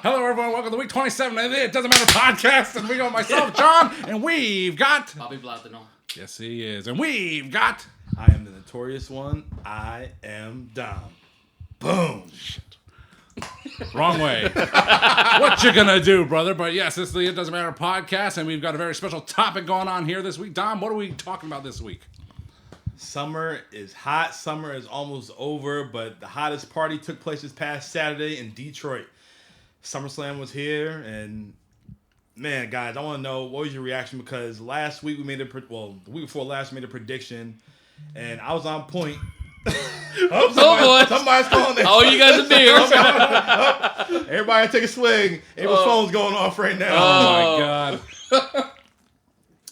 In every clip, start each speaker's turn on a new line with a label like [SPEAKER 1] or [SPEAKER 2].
[SPEAKER 1] Hello, everyone. Welcome to week 27 of the It Doesn't Matter podcast. And we got myself, John, and we've got...
[SPEAKER 2] Bobby Blatino.
[SPEAKER 1] Yes, he is. And we've got...
[SPEAKER 3] I am the notorious one. I am Dom. Boom.
[SPEAKER 1] Shit. Wrong way. What you gonna do, brother? But yes, this is the It Doesn't Matter podcast, and we've got a very special topic going on here this week. Dom, what are we talking about this week?
[SPEAKER 3] Summer is hot. Summer is almost over, but the hottest party took place this past Saturday in Detroit. Summerslam was here, and man, guys, I want to know, what was your reaction? Because last week we made the week before last we made a prediction, and I was on point. Somebody's calling that.
[SPEAKER 2] Oh, you guys are beers.
[SPEAKER 3] Everybody take a swing. Abel's phone's going off right now.
[SPEAKER 1] Oh my God.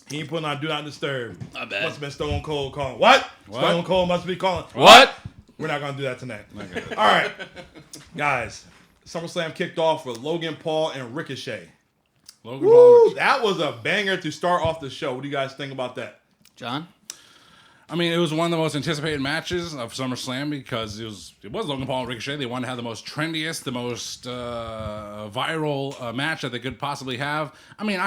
[SPEAKER 3] He ain't putting on Do Not Disturb.
[SPEAKER 2] I bet.
[SPEAKER 3] Must have been Stone Cold calling. What? Stone Cold must be calling.
[SPEAKER 2] What?
[SPEAKER 3] We're not going to do that tonight.
[SPEAKER 1] Okay.
[SPEAKER 3] All right. Guys, SummerSlam kicked off with Logan Paul and Ricochet.
[SPEAKER 1] Logan Paul.
[SPEAKER 3] That was a banger to start off the show. What do you guys think about that?
[SPEAKER 2] John?
[SPEAKER 1] I mean, it was one of the most anticipated matches of SummerSlam because it was Logan Paul and Ricochet. They wanted to have the most trendiest, the most viral match that they could possibly have. I mean,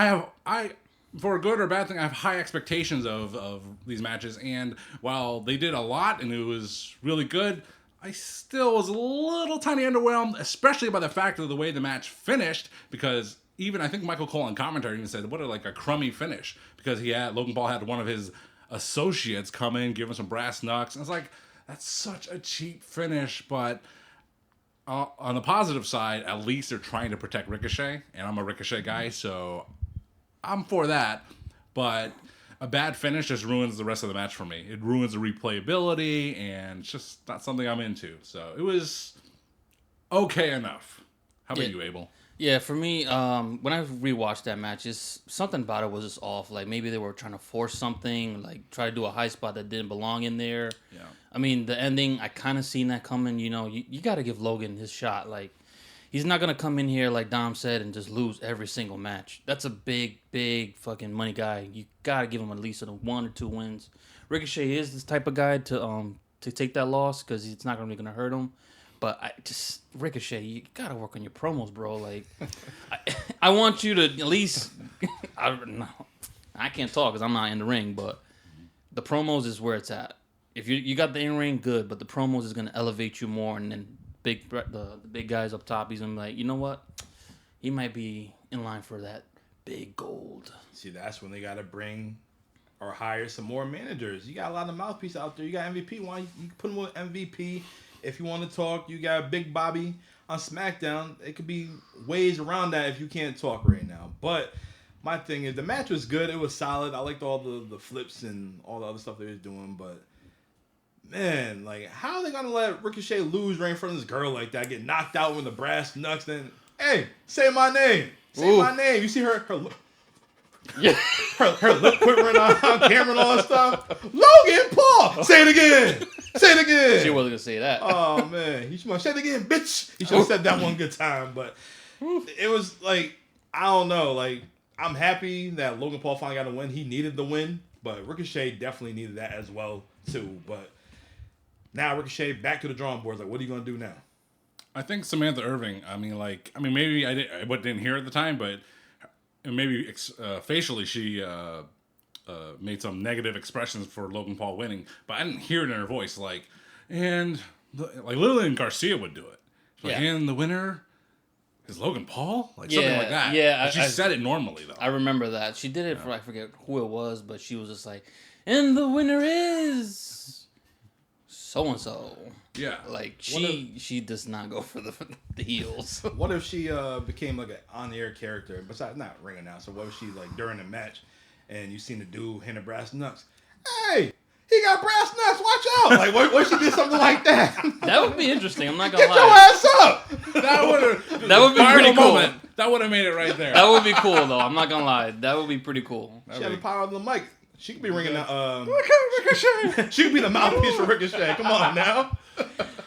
[SPEAKER 1] for a good or bad thing, I have high expectations of these matches. And while they did a lot and it was really good, I still was a little tiny underwhelmed, especially by the fact of the way the match finished. Because even I think Michael Cole in commentary even said, "What a crummy finish," because Logan Paul had one of his associates come in, give him some brass knucks. And it's like, that's such a cheap finish. But on the positive side, at least they're trying to protect Ricochet, and I'm a Ricochet guy, so I'm for that. But a bad finish just ruins the rest of the match for me. It ruins the replayability, and it's just not something I'm into. So it was okay enough. How about you, Abel?
[SPEAKER 2] Yeah, for me, when I rewatched that match, something about it was just off. Like, maybe they were trying to force something, like try to do a high spot that didn't belong in there.
[SPEAKER 1] Yeah.
[SPEAKER 2] I mean, the ending, I kind of seen that coming. You know, you got to give Logan his shot. Like, he's not going to come in here, like Dom said, and just lose every single match. That's a big, big fucking money guy. You got to give him at least 1 or 2 wins. Ricochet is this type of guy to take that loss because it's not really going to hurt him. But Ricochet, you got to work on your promos, bro. Like, I want you to at least, I can't talk because I'm not in the ring, but the promos is where it's at. If you got the in-ring, good, but the promos is going to elevate you more, and then the big guys up top, he's gonna be like, you know what? He might be in line for that big gold.
[SPEAKER 3] See, that's when they got to bring or hire some more managers. You got a lot of mouthpieces out there. You got MVP. Why you can put him with MVP? If you want to talk, you got Big Bobby on SmackDown. It could be ways around that if you can't talk right now. But my thing is, the match was good. It was solid. I liked all the flips and all the other stuff they was doing. But man, like, how are they gonna let Ricochet lose right in front of this girl like that? Get knocked out with the brass knucks. Then, hey, say my name. Say my name. You see her lip. Yeah, her lip quivering on camera and all that stuff. Logan Paul, say it again. Say it again.
[SPEAKER 2] She wasn't gonna say that.
[SPEAKER 3] Oh man, he should say it again, bitch. He should have said that one good time. But it was like, I don't know. Like, I'm happy that Logan Paul finally got a win. He needed the win, but Ricochet definitely needed that as well too. But now Ricochet back to the drawing boards. Like, what are you gonna do now?
[SPEAKER 1] I think Samantha Irving. Maybe I didn't hear at the time, but maybe facially she made some negative expressions for Logan Paul winning, but I didn't hear it in her voice. Like Lillian Garcia would do it. Like, and the winner is Logan Paul, like something like that.
[SPEAKER 2] Yeah,
[SPEAKER 1] but she said it normally though.
[SPEAKER 2] I remember that she did it for, I forget who it was, but she was just like, and the winner is so and so.
[SPEAKER 1] Yeah,
[SPEAKER 2] like she does not go for the heels.
[SPEAKER 3] What if she became like an on-the-air character, besides not ring announcer? What if she, like, during the match and you seen the dude hitting brass knucks? Hey, he got brass knucks. Watch out! Like, what if she did something like that?
[SPEAKER 2] That would be interesting. I'm not gonna lie.
[SPEAKER 3] Get your ass up!
[SPEAKER 2] That would be pretty cool.
[SPEAKER 1] Moment. That would have made it right there.
[SPEAKER 2] That would be cool though. I'm not gonna lie. That would be pretty cool.
[SPEAKER 3] She had the power of the mic. She could be ringing out. Ricochet. She could be the mouthpiece for Ricochet. Come on now.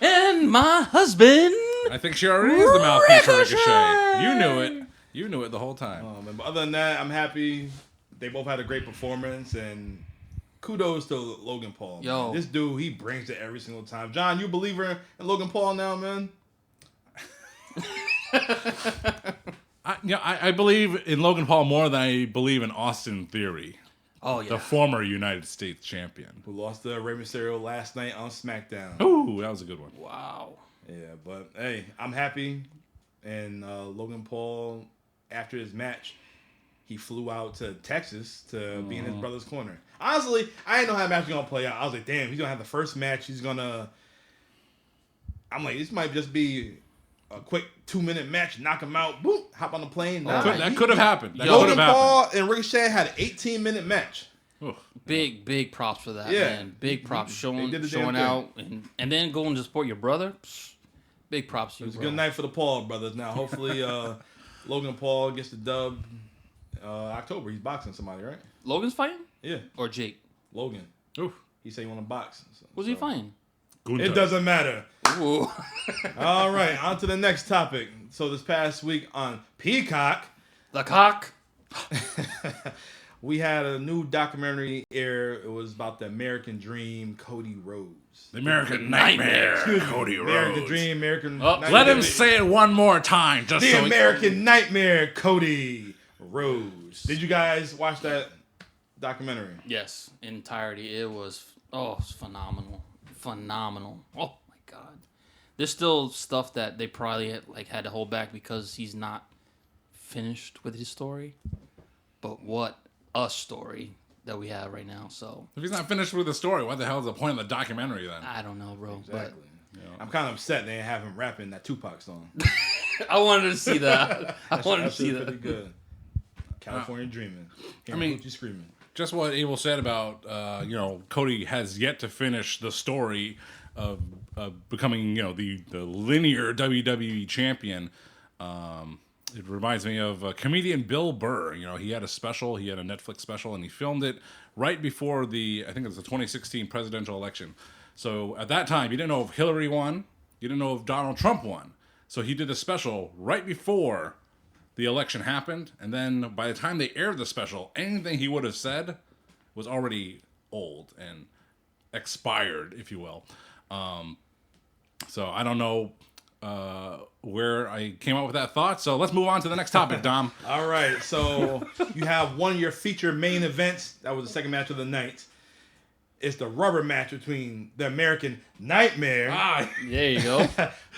[SPEAKER 2] And my husband.
[SPEAKER 1] I think she already is the mouthpiece for Ricochet. You knew it. You knew it the whole time.
[SPEAKER 3] But other than that, I'm happy. They both had a great performance, and kudos to Logan Paul.
[SPEAKER 2] Yo,
[SPEAKER 3] man. This dude, he brings it every single time. John, you a believer in Logan Paul now, man?
[SPEAKER 1] I believe in Logan Paul more than I believe in Austin Theory,
[SPEAKER 2] Oh yeah.
[SPEAKER 1] the former United States champion.
[SPEAKER 3] Who lost to Rey Mysterio last night on SmackDown.
[SPEAKER 1] Ooh, that was a good one.
[SPEAKER 2] Wow.
[SPEAKER 3] Yeah, but hey, I'm happy. And Logan Paul, after his match, he flew out to Texas to be in his brother's corner. Honestly, I didn't know how the match was going to play out. I was like, damn, he's going to have the first match. He's going to... I'm like, this might just be a quick 2-minute match. Knock him out. Boom. Hop on the plane.
[SPEAKER 1] That could have happened.
[SPEAKER 3] Logan Paul and Ricochet had an 18-minute match.
[SPEAKER 1] Oof.
[SPEAKER 2] Big props for that,
[SPEAKER 3] Yeah.
[SPEAKER 2] man. Big props showing
[SPEAKER 3] damn
[SPEAKER 2] out. And then going to support your brother. Big props to you,
[SPEAKER 3] It was a
[SPEAKER 2] bro.
[SPEAKER 3] good night for the Paul brothers. Now, hopefully, Logan Paul gets the dub October. He's boxing somebody, right?
[SPEAKER 2] Logan's fighting?
[SPEAKER 3] Yeah,
[SPEAKER 2] Or Jake?
[SPEAKER 3] Logan.
[SPEAKER 1] Oof.
[SPEAKER 3] He said he want to box.
[SPEAKER 2] Who's he fighting?
[SPEAKER 1] Gunther.
[SPEAKER 3] It doesn't matter.
[SPEAKER 2] Ooh.
[SPEAKER 3] All right, on to the next topic. So this past week on Peacock,
[SPEAKER 2] The cock.
[SPEAKER 3] we had a new documentary air. It was about the American Dream, Cody Rhodes.
[SPEAKER 1] The American Nightmare, Cody
[SPEAKER 3] American
[SPEAKER 1] Rhodes.
[SPEAKER 3] Dream, American
[SPEAKER 2] Oh,
[SPEAKER 3] Nightmare.
[SPEAKER 1] Let him say it one more time. Just
[SPEAKER 3] The
[SPEAKER 1] so
[SPEAKER 3] American Nightmare, Cody Rhodes. Did you guys watch that documentary?
[SPEAKER 2] Yes, entirety. It was phenomenal. Phenomenal. Oh my god. There's still stuff that they probably had to hold back because he's not finished with his story. But what a story that we have right now. So
[SPEAKER 1] if he's not finished with the story, what the hell is the point of the documentary then?
[SPEAKER 2] I don't know, bro.
[SPEAKER 3] Exactly. I'm kind of upset they didn't have him rapping that Tupac song.
[SPEAKER 2] But I wanted to see that. I wanted to
[SPEAKER 3] That
[SPEAKER 2] see
[SPEAKER 3] shit's
[SPEAKER 2] that.
[SPEAKER 3] pretty good. California dreaming.
[SPEAKER 1] I mean,
[SPEAKER 3] Gucci screaming.
[SPEAKER 1] Just what Abel said about, Cody has yet to finish the story of becoming, the linear WWE champion. It reminds me of comedian Bill Burr. He had a special, he had a Netflix special, and he filmed it right before I think it was the 2016 presidential election. So at that time, you didn't know if Hillary won, you didn't know if Donald Trump won. So he did the special right before the election happened, and then by the time they aired the special, anything he would have said was already old and expired, if you will. So I don't know where I came up with that thought. So let's move on to the next topic, Dom.
[SPEAKER 3] All right, so you have one of your feature main events. That was the second match of the night. It's the rubber match between the American Nightmare,
[SPEAKER 2] There you go.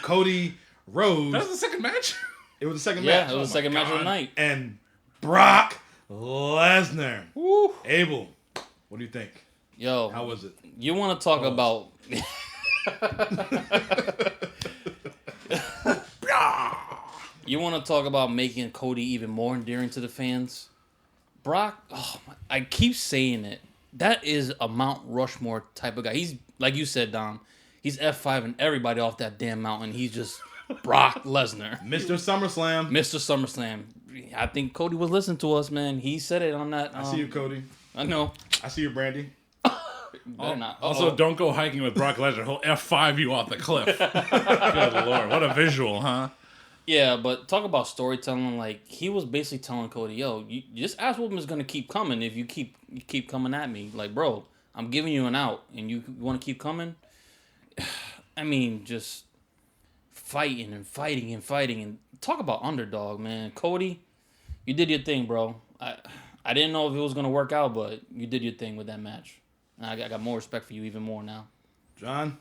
[SPEAKER 3] Cody Rhodes.
[SPEAKER 1] That was the second match?
[SPEAKER 3] It was the second
[SPEAKER 2] Yeah,
[SPEAKER 3] match.
[SPEAKER 2] it was the second match of the night.
[SPEAKER 3] And Brock Lesnar.
[SPEAKER 2] Woo.
[SPEAKER 3] Abel, what do you think?
[SPEAKER 2] Yo,
[SPEAKER 3] How was it?
[SPEAKER 2] you want to talk about... You want to talk about making Cody even more endearing to the fans? Brock, I keep saying it. That is a Mount Rushmore type of guy. He's, like you said, Dom, he's F5ing everybody off that damn mountain. He's just Brock Lesnar.
[SPEAKER 3] Mr. SummerSlam.
[SPEAKER 2] Mr. SummerSlam. I think Cody was listening to us, man. He said it on that.
[SPEAKER 3] I see you, Cody.
[SPEAKER 2] I know.
[SPEAKER 3] I see you, Brandy.
[SPEAKER 2] Better not.
[SPEAKER 1] Also, don't go hiking with Brock Lesnar. He'll F5 you off the cliff. Good Lord. What a visual, huh?
[SPEAKER 2] Yeah, but talk about storytelling. Like, he was basically telling Cody, yo, this ass whooping is going to keep coming if you keep coming at me. Like, bro, I'm giving you an out, and you want to keep coming? I mean, just fighting and fighting and fighting. And talk about underdog, man. Cody, you did your thing, bro. I didn't know if it was going to work out, but you did your thing with that match. And I got more respect for you even more now.
[SPEAKER 3] John?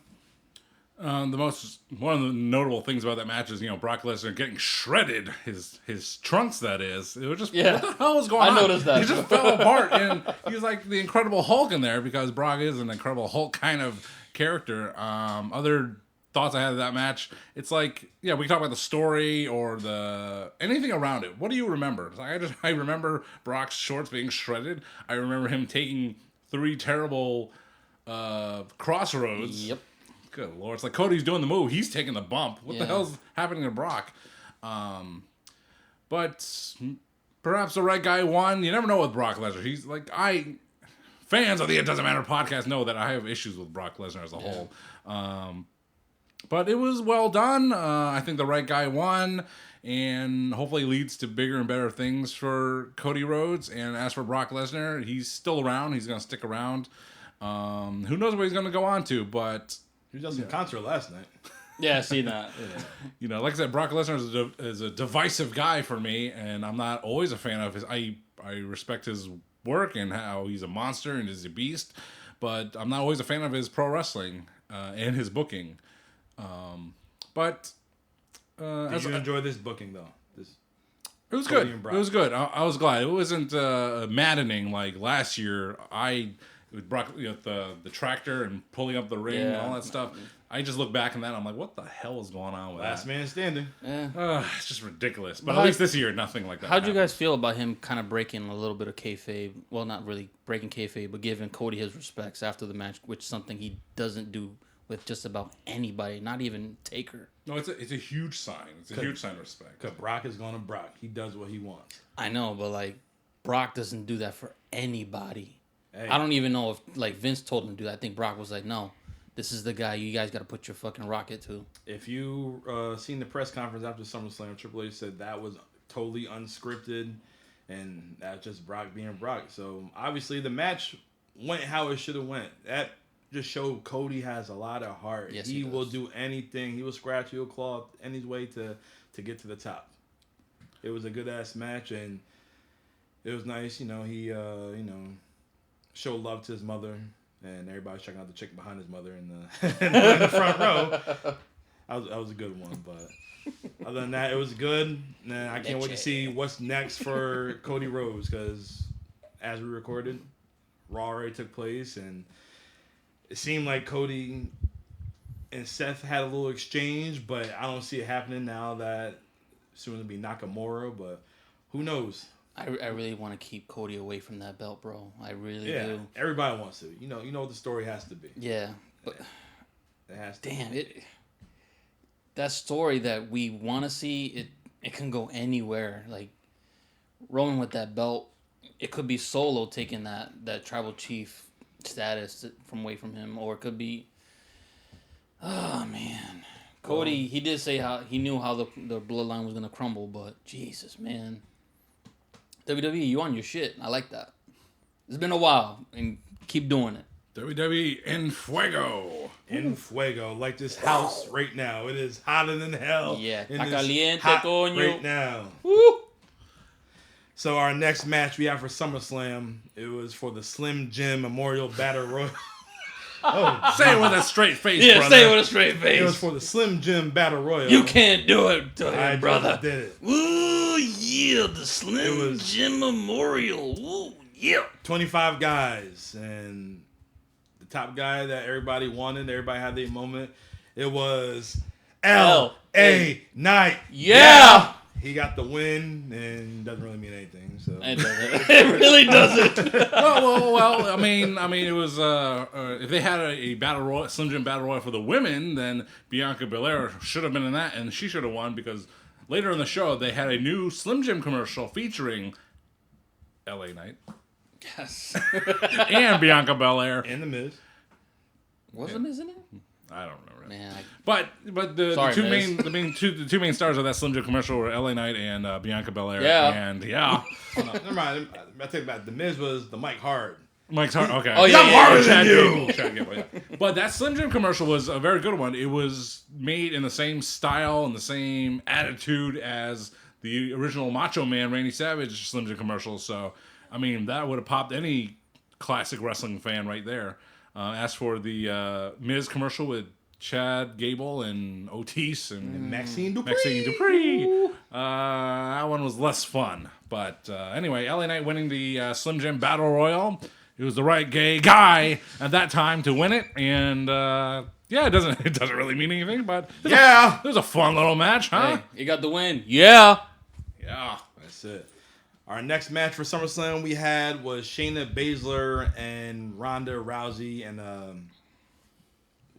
[SPEAKER 1] One of the notable things about that match is, Brock Lesnar getting shredded, his trunks, that is. It was just, What the hell was going on?
[SPEAKER 2] I noticed that.
[SPEAKER 1] He just fell apart, and he was like the Incredible Hulk in there, because Brock is an Incredible Hulk kind of character. Other thoughts I had of that match, it's like, we can talk about the story or anything around it. What do you remember? I remember Brock's shorts being shredded. I remember him taking 3 terrible crossroads.
[SPEAKER 2] Yep.
[SPEAKER 1] Good Lord. It's like Cody's doing the move. He's taking the bump. What the hell's happening to Brock? But perhaps the right guy won. You never know with Brock Lesnar. He's like, fans of the It Doesn't Matter podcast know that I have issues with Brock Lesnar as a whole. But it was well done. I think the right guy won, and hopefully leads to bigger and better things for Cody Rhodes. And as for Brock Lesnar, he's still around. He's going to stick around. Who knows what he's going to go on to, but...
[SPEAKER 3] He was at some concert last night.
[SPEAKER 2] Yeah, I see that.
[SPEAKER 1] You know, like I said, Brock Lesnar is a divisive guy for me, and I'm not always a fan of his. I respect his work and how he's a monster and is a beast, but I'm not always a fan of his pro wrestling and his booking. But
[SPEAKER 3] Did you enjoy this booking though?
[SPEAKER 1] It was good. It was good. I was glad. It wasn't maddening like last year. With Brock, the tractor and pulling up the ring and all that stuff. I just look back on that and I'm like, what the hell is going on with
[SPEAKER 3] Last
[SPEAKER 1] that?
[SPEAKER 3] man standing.
[SPEAKER 2] Yeah.
[SPEAKER 1] It's just ridiculous. But at least this year, nothing like that.
[SPEAKER 2] How'd you guys feel about him kind of breaking a little bit of kayfabe? Well, not really breaking kayfabe, but giving Cody his respects after the match, which is something he doesn't do with just about anybody, not even Taker.
[SPEAKER 1] No, it's a huge sign. It's a huge sign of respect.
[SPEAKER 3] Because Brock is going to Brock. He does what he wants.
[SPEAKER 2] I know, but like Brock doesn't do that for anybody.
[SPEAKER 3] Hey.
[SPEAKER 2] I don't even know if like Vince told him to do that. I think Brock was like, no, this is the guy you guys got to put your fucking rocket to.
[SPEAKER 3] If you seen the press conference after SummerSlam, Triple H said that was totally unscripted, and that's just Brock being Brock. So obviously the match went how it should have went. That just showed Cody has a lot of heart.
[SPEAKER 2] Yes,
[SPEAKER 3] he will do anything. He will scratch, he'll claw any way to get to the top. It was a good ass match, and it was nice. You know, he showed love to his mother, and everybody's checking out the chick behind his mother in the front row. That was a good one, but other than that, it was good. And I can't wait to see what's next for Cody Rhodes, because as we recorded, Raw already took place, and it seemed like Cody and Seth had a little exchange, but I don't see it happening now that soon to be Nakamura, but who knows?
[SPEAKER 2] I really want to keep Cody away from that belt, bro. I really do.
[SPEAKER 3] Everybody wants to. You know what the story has to be.
[SPEAKER 2] Yeah, but
[SPEAKER 3] it has to.
[SPEAKER 2] Damn it. That story that we want to see, it can go anywhere. Like Roman with that belt, it could be Solo taking that tribal chief status from away from him, or it could be, oh man, Cody. He did say how he knew how the bloodline was gonna crumble, but Jesus, man. WWE, you on your shit. I like that. It's been a while, and keep doing it.
[SPEAKER 1] WWE en fuego.
[SPEAKER 3] En fuego, like this house right now. It is hotter than hell.
[SPEAKER 2] Yeah,
[SPEAKER 3] in
[SPEAKER 2] está
[SPEAKER 3] this
[SPEAKER 2] caliente,
[SPEAKER 3] hot
[SPEAKER 2] coño.
[SPEAKER 3] right now.
[SPEAKER 2] Woo!
[SPEAKER 3] So our next match we have for SummerSlam, it was for the Slim Jim Memorial Battle Royal.
[SPEAKER 1] Say it with a straight face,
[SPEAKER 2] Yeah,
[SPEAKER 1] brother.
[SPEAKER 2] say it with a straight face.
[SPEAKER 3] It was for the Slim Jim Battle Royal.
[SPEAKER 2] You can't do it to him,
[SPEAKER 3] I
[SPEAKER 2] brother.
[SPEAKER 3] just did it.
[SPEAKER 2] Ooh, yeah, the Slim Jim Memorial. Ooh, yeah.
[SPEAKER 3] 25 guys, and the top guy that everybody wanted, everybody had their moment. It was L.A. Knight.
[SPEAKER 2] Yeah.
[SPEAKER 3] He got the win, and doesn't really mean anything. So
[SPEAKER 2] It really doesn't.
[SPEAKER 1] well. I mean, it was if they had a battle royal, Slim Jim battle royal for the women, then Bianca Belair should have been in that, and she should have won, because later in the show they had a new Slim Jim commercial featuring L.A. Knight
[SPEAKER 2] Yes.
[SPEAKER 1] and Bianca Belair.
[SPEAKER 3] and the Miz.
[SPEAKER 2] Wasn't, isn't it?
[SPEAKER 1] I don't remember.
[SPEAKER 2] Man,
[SPEAKER 1] But the
[SPEAKER 2] Sorry,
[SPEAKER 1] two
[SPEAKER 2] Miz.
[SPEAKER 1] the two main stars of that Slim Jim commercial were L.A. Knight and Bianca Belair.
[SPEAKER 2] Yeah.
[SPEAKER 1] And yeah,
[SPEAKER 3] Oh, no, never mind. I take it back. The Miz was the Mike Hard.
[SPEAKER 1] Mike's hard. Okay.
[SPEAKER 2] Oh, yeah,
[SPEAKER 1] I'm
[SPEAKER 2] yeah,
[SPEAKER 1] harder
[SPEAKER 2] yeah.
[SPEAKER 1] than you. Chad Gable, yeah. But that Slim Jim commercial was a very good one. It was made in the same style and the same attitude as the original Macho Man Randy Savage Slim Jim commercial. So, I mean, that would have popped any classic wrestling fan right there. As for the Miz commercial with Chad Gable and Otis and
[SPEAKER 3] Maxine Dupree.
[SPEAKER 1] That one was less fun. But anyway, LA Knight winning the Slim Jim Battle Royal. He was the right gay guy at that time to win it. And yeah, it doesn't really mean anything, but it was a fun little match, huh?
[SPEAKER 2] Hey, you got the win. Yeah.
[SPEAKER 1] Yeah.
[SPEAKER 3] That's it. Our next match for SummerSlam we had was Shayna Baszler and Ronda Rousey, and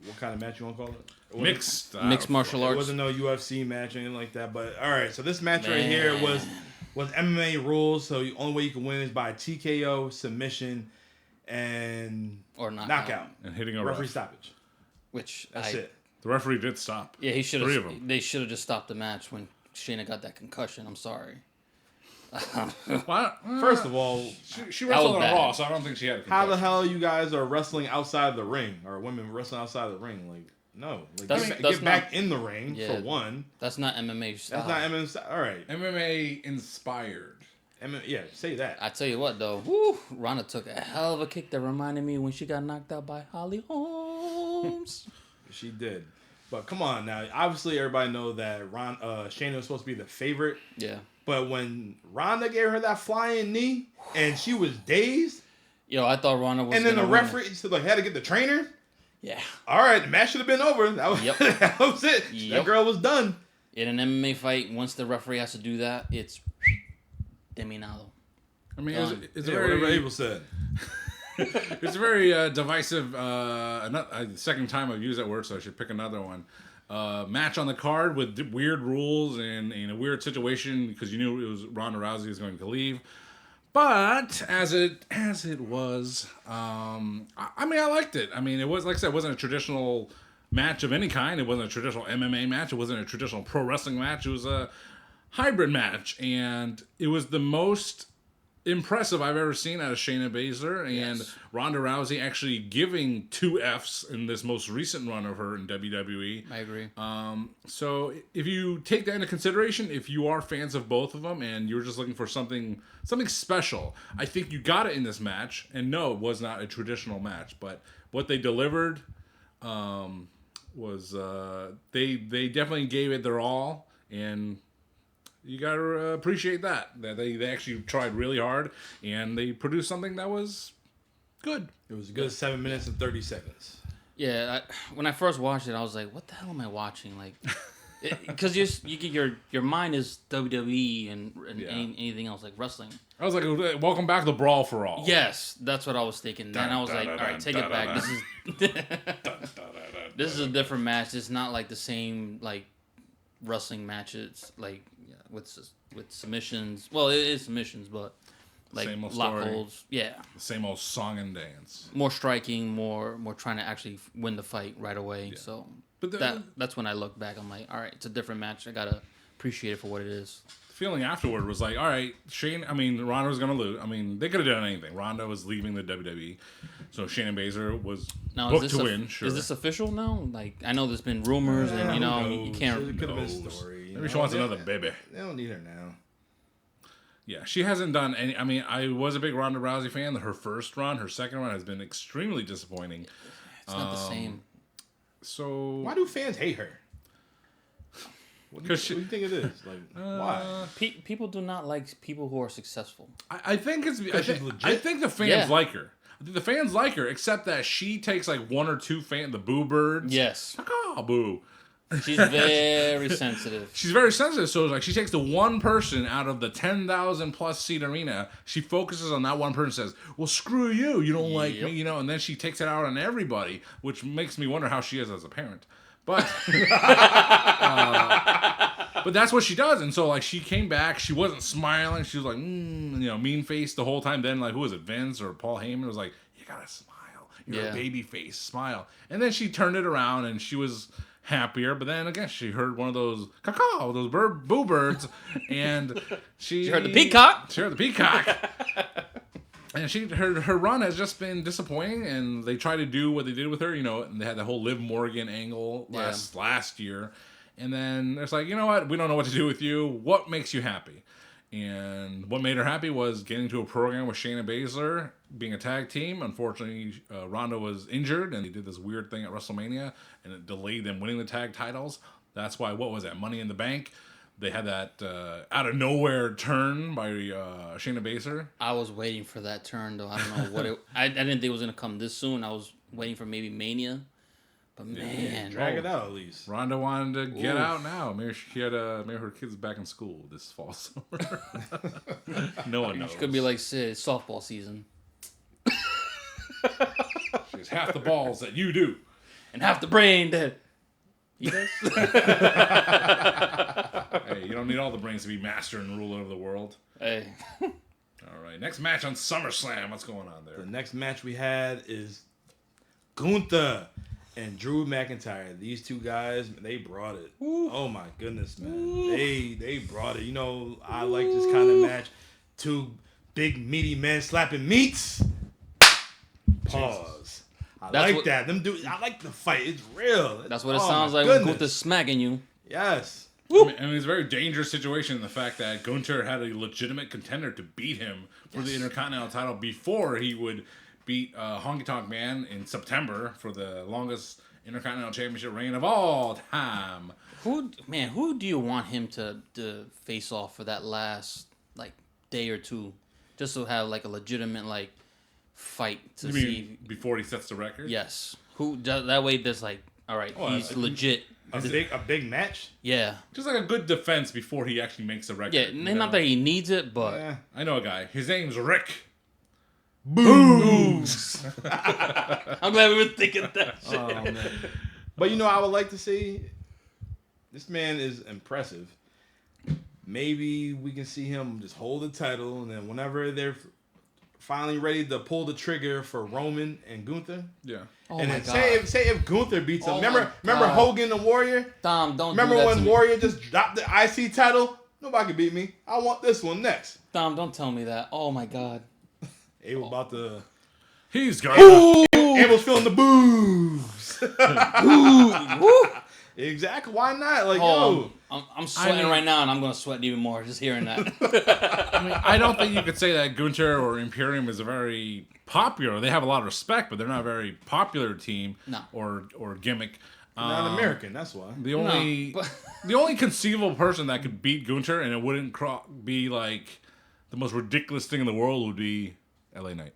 [SPEAKER 3] what kind of match you want to call it?
[SPEAKER 2] Mixed martial
[SPEAKER 3] It
[SPEAKER 2] arts.
[SPEAKER 3] wasn't no UFC match or anything like that. But all right, so this match right here was MMA rules. So the only way you can win is by TKO, submission, and
[SPEAKER 2] Or knockout.
[SPEAKER 1] And hitting a
[SPEAKER 3] referee
[SPEAKER 1] ref.
[SPEAKER 3] stoppage.
[SPEAKER 2] Which
[SPEAKER 3] That's it.
[SPEAKER 1] The referee did stop.
[SPEAKER 2] Yeah, he should
[SPEAKER 1] 3 of
[SPEAKER 2] have.
[SPEAKER 1] them.
[SPEAKER 2] They should have just stopped the match when Shayna got that concussion. I'm sorry.
[SPEAKER 3] First of all,
[SPEAKER 1] She wrestled on
[SPEAKER 2] bad.
[SPEAKER 1] Raw, so I don't think she had a
[SPEAKER 3] how
[SPEAKER 1] concussion.
[SPEAKER 3] the hell you guys are wrestling outside the ring, or women wrestling outside the ring? Like, No. Like,
[SPEAKER 2] That's
[SPEAKER 3] get back
[SPEAKER 2] not,
[SPEAKER 3] in the ring, for one.
[SPEAKER 2] That's not MMA style.
[SPEAKER 3] That's not MMA style. All right.
[SPEAKER 1] MMA inspired.
[SPEAKER 3] Yeah, say that.
[SPEAKER 2] I tell you what, though. Woo, Ronda took a hell of a kick that reminded me when she got knocked out by Holly Holmes.
[SPEAKER 3] She did. But come on now. Obviously, everybody know that Shayna was supposed to be the favorite.
[SPEAKER 2] Yeah.
[SPEAKER 3] But when Ronda gave her that flying knee and she was dazed.
[SPEAKER 2] Yo, I thought Ronda was.
[SPEAKER 3] And then the referee had to get the trainer.
[SPEAKER 2] Yeah.
[SPEAKER 3] All right, the match should have been over. That was, that was it. Yep. That girl was done.
[SPEAKER 2] In an MMA fight, once the referee has to do that, it's terminado.
[SPEAKER 1] I mean, it's
[SPEAKER 3] very, whatever Abel said.
[SPEAKER 1] It's a very divisive. Second time I've used that word, so I should pick another one. Match on the card with weird rules and in a weird situation because you knew it was Ronda Rousey was going to leave. But as it was, I mean, I liked it. I mean, it was, like I said, it wasn't a traditional match of any kind. It wasn't a traditional MMA match. It wasn't a traditional pro wrestling match. It was a hybrid match, and it was the most impressive I've ever seen out of Shayna Baszler and Ronda Rousey actually giving 2 Fs in this most recent run of her in WWE.
[SPEAKER 2] I agree.
[SPEAKER 1] So if you take that into consideration, if you are fans of both of them and you're just looking for something special, I think you got it in this match. And no, it was not a traditional match, but what they delivered was they definitely gave it their all, and you gotta appreciate that they actually tried really hard and they produced something that was good.
[SPEAKER 3] It was a good 7 minutes and 30 seconds.
[SPEAKER 2] Yeah, when I first watched it, I was like, "What the hell am I watching?" Like, because your mind is WWE and anything else like wrestling.
[SPEAKER 1] I was like, "Welcome back to Brawl for All."
[SPEAKER 2] Yes, that's what I was thinking. Then I was like, "All right, take it back. This is a different match. It's not like the same like wrestling matches like." With submissions. Well, it is submissions, but like lock holds. Yeah.
[SPEAKER 1] The same old song and dance.
[SPEAKER 2] More striking, more trying to actually win the fight right away. Yeah. So but that's when I look back. I'm like, all right, it's a different match. I gotta appreciate it for what it is.
[SPEAKER 1] The feeling afterward was like, all right, Ronda was gonna lose. I mean, they could have done anything. Ronda was leaving the WWE, so Shayna Baszler was booked to win. Sure.
[SPEAKER 2] Is this official now? Like, I know there's been rumors, and you can't.
[SPEAKER 3] It could have been a story.
[SPEAKER 1] Maybe she wants another baby.
[SPEAKER 3] They don't need her now.
[SPEAKER 1] Yeah, she hasn't done any. I mean, I was a big Ronda Rousey fan. Her first run, her second run has been extremely disappointing.
[SPEAKER 2] It's not the same.
[SPEAKER 1] So
[SPEAKER 3] why do fans hate her? What do you think it is? Like, why?
[SPEAKER 2] People do not like people who are successful.
[SPEAKER 1] I think it's. I think the fans like her. I think the fans like her, except that she takes like one or two the boo birds.
[SPEAKER 2] Yes.
[SPEAKER 1] Oh, boo.
[SPEAKER 2] She's very sensitive.
[SPEAKER 1] She's very sensitive. So it's like she takes the one person out of the 10,000 plus seat arena. She focuses on that one person. Says, "Well, screw you. You don't like me, And then she takes it out on everybody, which makes me wonder how she is as a parent. But but that's what she does. And so like she came back. She wasn't smiling. She was like mean face the whole time. Then like who was it, Vince or Paul Heyman? Was like, you gotta smile. You're a baby face. Smile. And then she turned it around and she was happier, but then again she heard one of those boo birds, and she
[SPEAKER 2] heard the peacock.
[SPEAKER 1] And her run has just been disappointing, and they try to do what they did with her, and they had the whole Liv Morgan angle last year, and then it's like, you know what, we don't know what to do with you. What makes you happy? And what made her happy was getting to a program with Shayna Baszler, being a tag team. Unfortunately, Ronda was injured, and they did this weird thing at WrestleMania, and it delayed them winning the tag titles. That's why, what was that, Money in the Bank? They had that out of nowhere turn by Shayna Baszler.
[SPEAKER 2] I was waiting for that turn, though. I don't know what it... I didn't think it was going to come this soon. I was waiting for maybe Mania. But man,
[SPEAKER 3] drag it out at least.
[SPEAKER 1] Ronda wanted to get out now. Maybe she had maybe her kids back in school this fall summer. No one knows.
[SPEAKER 2] She could be like Sid, softball season.
[SPEAKER 1] She has half the balls that you do,
[SPEAKER 2] and half the brain that he does.
[SPEAKER 1] Hey, you don't need all the brains to be master and ruler of the world.
[SPEAKER 2] Hey.
[SPEAKER 1] All right, next match on SummerSlam. What's going on there?
[SPEAKER 3] The next match we had is Gunther and Drew McIntyre. These two guys, they brought it. Ooh. Oh my goodness, man. Ooh. They brought it. I like this kind of match. Two big meaty men slapping meats. Pause. I
[SPEAKER 2] That's
[SPEAKER 3] like
[SPEAKER 2] what-
[SPEAKER 3] that. Them dudes. I like the fight. It's real.
[SPEAKER 2] That's what it
[SPEAKER 3] Oh,
[SPEAKER 2] sounds
[SPEAKER 3] my
[SPEAKER 2] like when
[SPEAKER 3] goodness.
[SPEAKER 2] Gunther's smacking you.
[SPEAKER 3] Yes.
[SPEAKER 1] I mean, it's a very dangerous situation in the fact that Gunther had a legitimate contender to beat him for the Intercontinental title before he would beat Honky Tonk Man in September for the longest Intercontinental Championship reign of all time.
[SPEAKER 2] Who do you want him to face off for that last like day or two, just to have like a legitimate like fight to
[SPEAKER 1] You
[SPEAKER 2] see?
[SPEAKER 1] mean before he sets the record?
[SPEAKER 2] Yes. Who that way? There's like, all right, he's legit.
[SPEAKER 3] A big match.
[SPEAKER 2] Yeah.
[SPEAKER 1] Just like a good defense before he actually makes the record.
[SPEAKER 2] Yeah.
[SPEAKER 1] you know?
[SPEAKER 2] Not that he needs it, but
[SPEAKER 3] Yeah.
[SPEAKER 1] I know a guy. His name's Rick.
[SPEAKER 2] Boogs. I'm glad we were thinking that shit.
[SPEAKER 3] Oh, man. But I would like to see. This man is impressive. Maybe we can see him just hold the title, and then whenever they're finally ready to pull the trigger for Roman and Gunther,
[SPEAKER 1] Yeah.
[SPEAKER 2] Oh
[SPEAKER 3] and
[SPEAKER 2] my
[SPEAKER 3] then
[SPEAKER 2] god.
[SPEAKER 3] say if Gunther beats him.
[SPEAKER 2] Oh
[SPEAKER 3] remember
[SPEAKER 2] my God.
[SPEAKER 3] Hogan the Warrior?
[SPEAKER 2] Dom, don't
[SPEAKER 3] Remember
[SPEAKER 2] do that
[SPEAKER 3] when
[SPEAKER 2] to me.
[SPEAKER 3] Warrior just dropped the IC title? Nobody can beat me. I want this one next.
[SPEAKER 2] Dom, don't tell me that. Oh my god.
[SPEAKER 3] Abel about to.
[SPEAKER 1] He's got
[SPEAKER 3] Abel's feeling the booze.
[SPEAKER 2] Woo.
[SPEAKER 3] Exactly. Why not? Like,
[SPEAKER 2] Oh, I'm sweating
[SPEAKER 1] I mean-
[SPEAKER 2] right now, and I'm gonna sweat even more just hearing that.
[SPEAKER 1] I mean, I don't think you could say that Gunther or Imperium is a very popular. They have a lot of respect, but they're not a very popular team
[SPEAKER 2] No.
[SPEAKER 1] or gimmick.
[SPEAKER 3] not American. That's why.
[SPEAKER 1] The only
[SPEAKER 2] but-
[SPEAKER 1] the only conceivable person that could beat Gunther and it wouldn't be like the most ridiculous thing in the world would be LA Knight.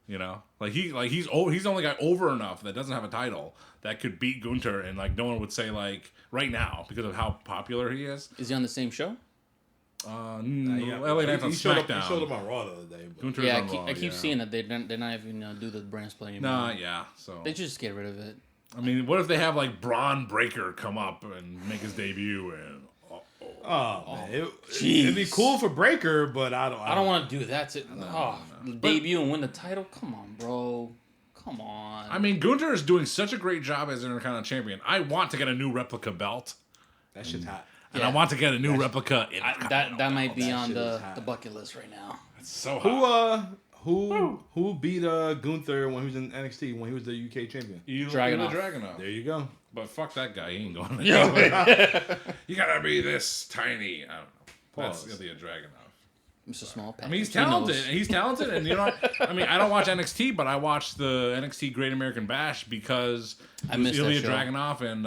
[SPEAKER 1] He's the only guy over enough that doesn't have a title that could beat Gunther, and like no one would say like right now because of how popular he is.
[SPEAKER 2] Is he on the same show?
[SPEAKER 1] No, LA Knight's on
[SPEAKER 3] He showed
[SPEAKER 1] SmackDown.
[SPEAKER 3] up on Raw the other day. But
[SPEAKER 1] Gunther's
[SPEAKER 2] Yeah,
[SPEAKER 1] on Raw,
[SPEAKER 2] I keep seeing that they're not even do the brand split anymore.
[SPEAKER 1] Nah, yeah. So
[SPEAKER 2] They just get rid of it.
[SPEAKER 1] I mean, what if they have like Braun Breaker come up and make his debut and
[SPEAKER 3] man, it'd be cool for Breaker, but I
[SPEAKER 2] don't want to do that to debut and win the title. Come on, bro. Come on.
[SPEAKER 1] I mean, Gunther is doing such a great job as Intercontinental Champion. I want to get a new replica belt,
[SPEAKER 3] That shit's hot.
[SPEAKER 1] and
[SPEAKER 2] Yeah.
[SPEAKER 1] I want to get a new replica.
[SPEAKER 2] that might be
[SPEAKER 3] That
[SPEAKER 2] on
[SPEAKER 3] shit is
[SPEAKER 2] the
[SPEAKER 3] hot.
[SPEAKER 2] bucket list right now.
[SPEAKER 1] It's so hot.
[SPEAKER 3] Who beat Gunther when he was in NXT when he was the UK champion?
[SPEAKER 2] Dragunov.
[SPEAKER 1] Dragunov.
[SPEAKER 3] There you go.
[SPEAKER 1] But fuck that guy. He ain't going there.
[SPEAKER 2] Yeah.
[SPEAKER 1] You gotta be this tiny. I don't know. That's
[SPEAKER 3] Pause.
[SPEAKER 1] gonna be a Dragunov.
[SPEAKER 2] Mr. Small Package.
[SPEAKER 1] I mean, he's
[SPEAKER 2] He knows.
[SPEAKER 1] talented. He's talented, and I mean, I don't watch NXT, but I watch the NXT Great American Bash because
[SPEAKER 2] I missed that
[SPEAKER 1] Ilya
[SPEAKER 2] show.
[SPEAKER 1] Dragunov and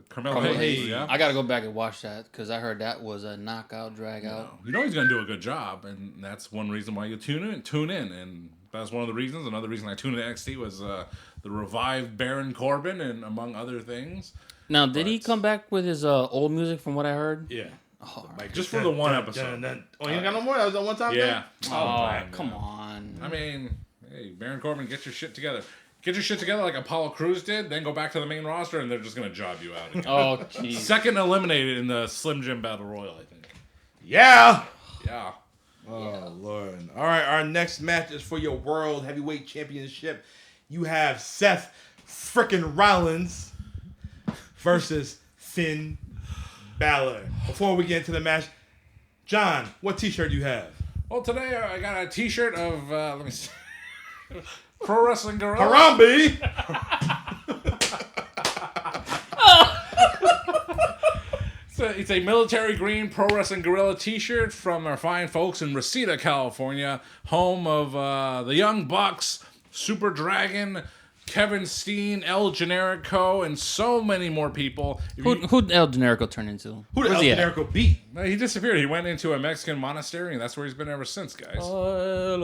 [SPEAKER 1] Carmelo
[SPEAKER 2] Carmelo
[SPEAKER 1] Hayes.
[SPEAKER 2] Hayes.
[SPEAKER 1] Yeah.
[SPEAKER 2] I gotta go back and watch that because I heard that was a knockout, drag out.
[SPEAKER 1] You know he's gonna do a good job, and that's one reason why you tune in, and that's one of the reasons. Another reason I tuned in NXT was the revived Baron Corbin, and among other things.
[SPEAKER 2] Now, did he come back with his old music from what I heard?
[SPEAKER 3] Yeah.
[SPEAKER 2] Oh,
[SPEAKER 3] Like,
[SPEAKER 1] Just for the one episode.
[SPEAKER 3] Oh, you ain't got no more? That was that one time
[SPEAKER 1] Yeah.
[SPEAKER 3] thing?
[SPEAKER 2] oh come on.
[SPEAKER 1] I mean, hey, Baron Corbin, get your shit together. Get your shit together like Apollo Crews did, then go back to the main roster, and they're just gonna job you out again.
[SPEAKER 2] Oh, jeez.
[SPEAKER 1] Second eliminated in the Slim Jim Battle Royal, I think.
[SPEAKER 3] Yeah.
[SPEAKER 1] Yeah.
[SPEAKER 3] Oh, Lord. All right, our next match is for your World Heavyweight Championship. You have Seth frickin' Rollins versus Finn Balor. Before we get into the match, John, what t-shirt do you have?
[SPEAKER 1] Well, today I got a T-shirt of let me see, Pro Wrestling Gorilla.
[SPEAKER 3] Harambe!
[SPEAKER 1] It's a military green Pro Wrestling Gorilla T-shirt from our fine folks in Reseda, California, home of the Young Bucks, Super Dragon, Kevin Steen, El Generico, and so many more people.
[SPEAKER 2] Who'd El Generico turn into?
[SPEAKER 3] Who did El
[SPEAKER 2] Where's he at?
[SPEAKER 3] Generico beat?
[SPEAKER 1] No, he disappeared. He went into a Mexican monastery, and that's where he's been ever since, guys.
[SPEAKER 2] Yeah,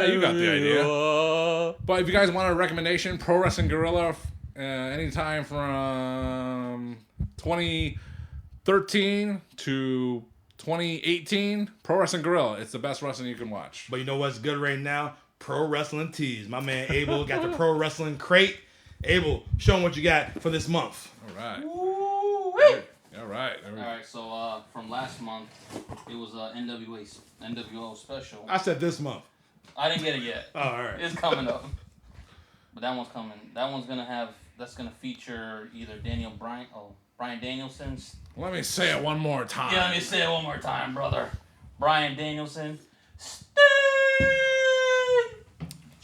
[SPEAKER 1] you got the idea. But if you guys want a recommendation, Pro Wrestling Gorilla, anytime from 2013 to 2018, Pro Wrestling Gorilla. It's the best wrestling you can watch.
[SPEAKER 3] But you know what's good right now? Pro Wrestling Tees. My man Abel got the Pro Wrestling crate. Abel, show him what you got for this month.
[SPEAKER 1] All right.
[SPEAKER 2] Woo-wee.
[SPEAKER 1] All right.
[SPEAKER 2] All right, so from last month, it was NWO special.
[SPEAKER 3] I said this month.
[SPEAKER 2] I didn't get it yet.
[SPEAKER 3] Oh, all right.
[SPEAKER 2] It's coming up. But that one's coming. That's gonna feature either Brian Danielson's.
[SPEAKER 1] Let me say it one more time.
[SPEAKER 2] Yeah, let me say it one more time, brother. Brian Danielson. Sting!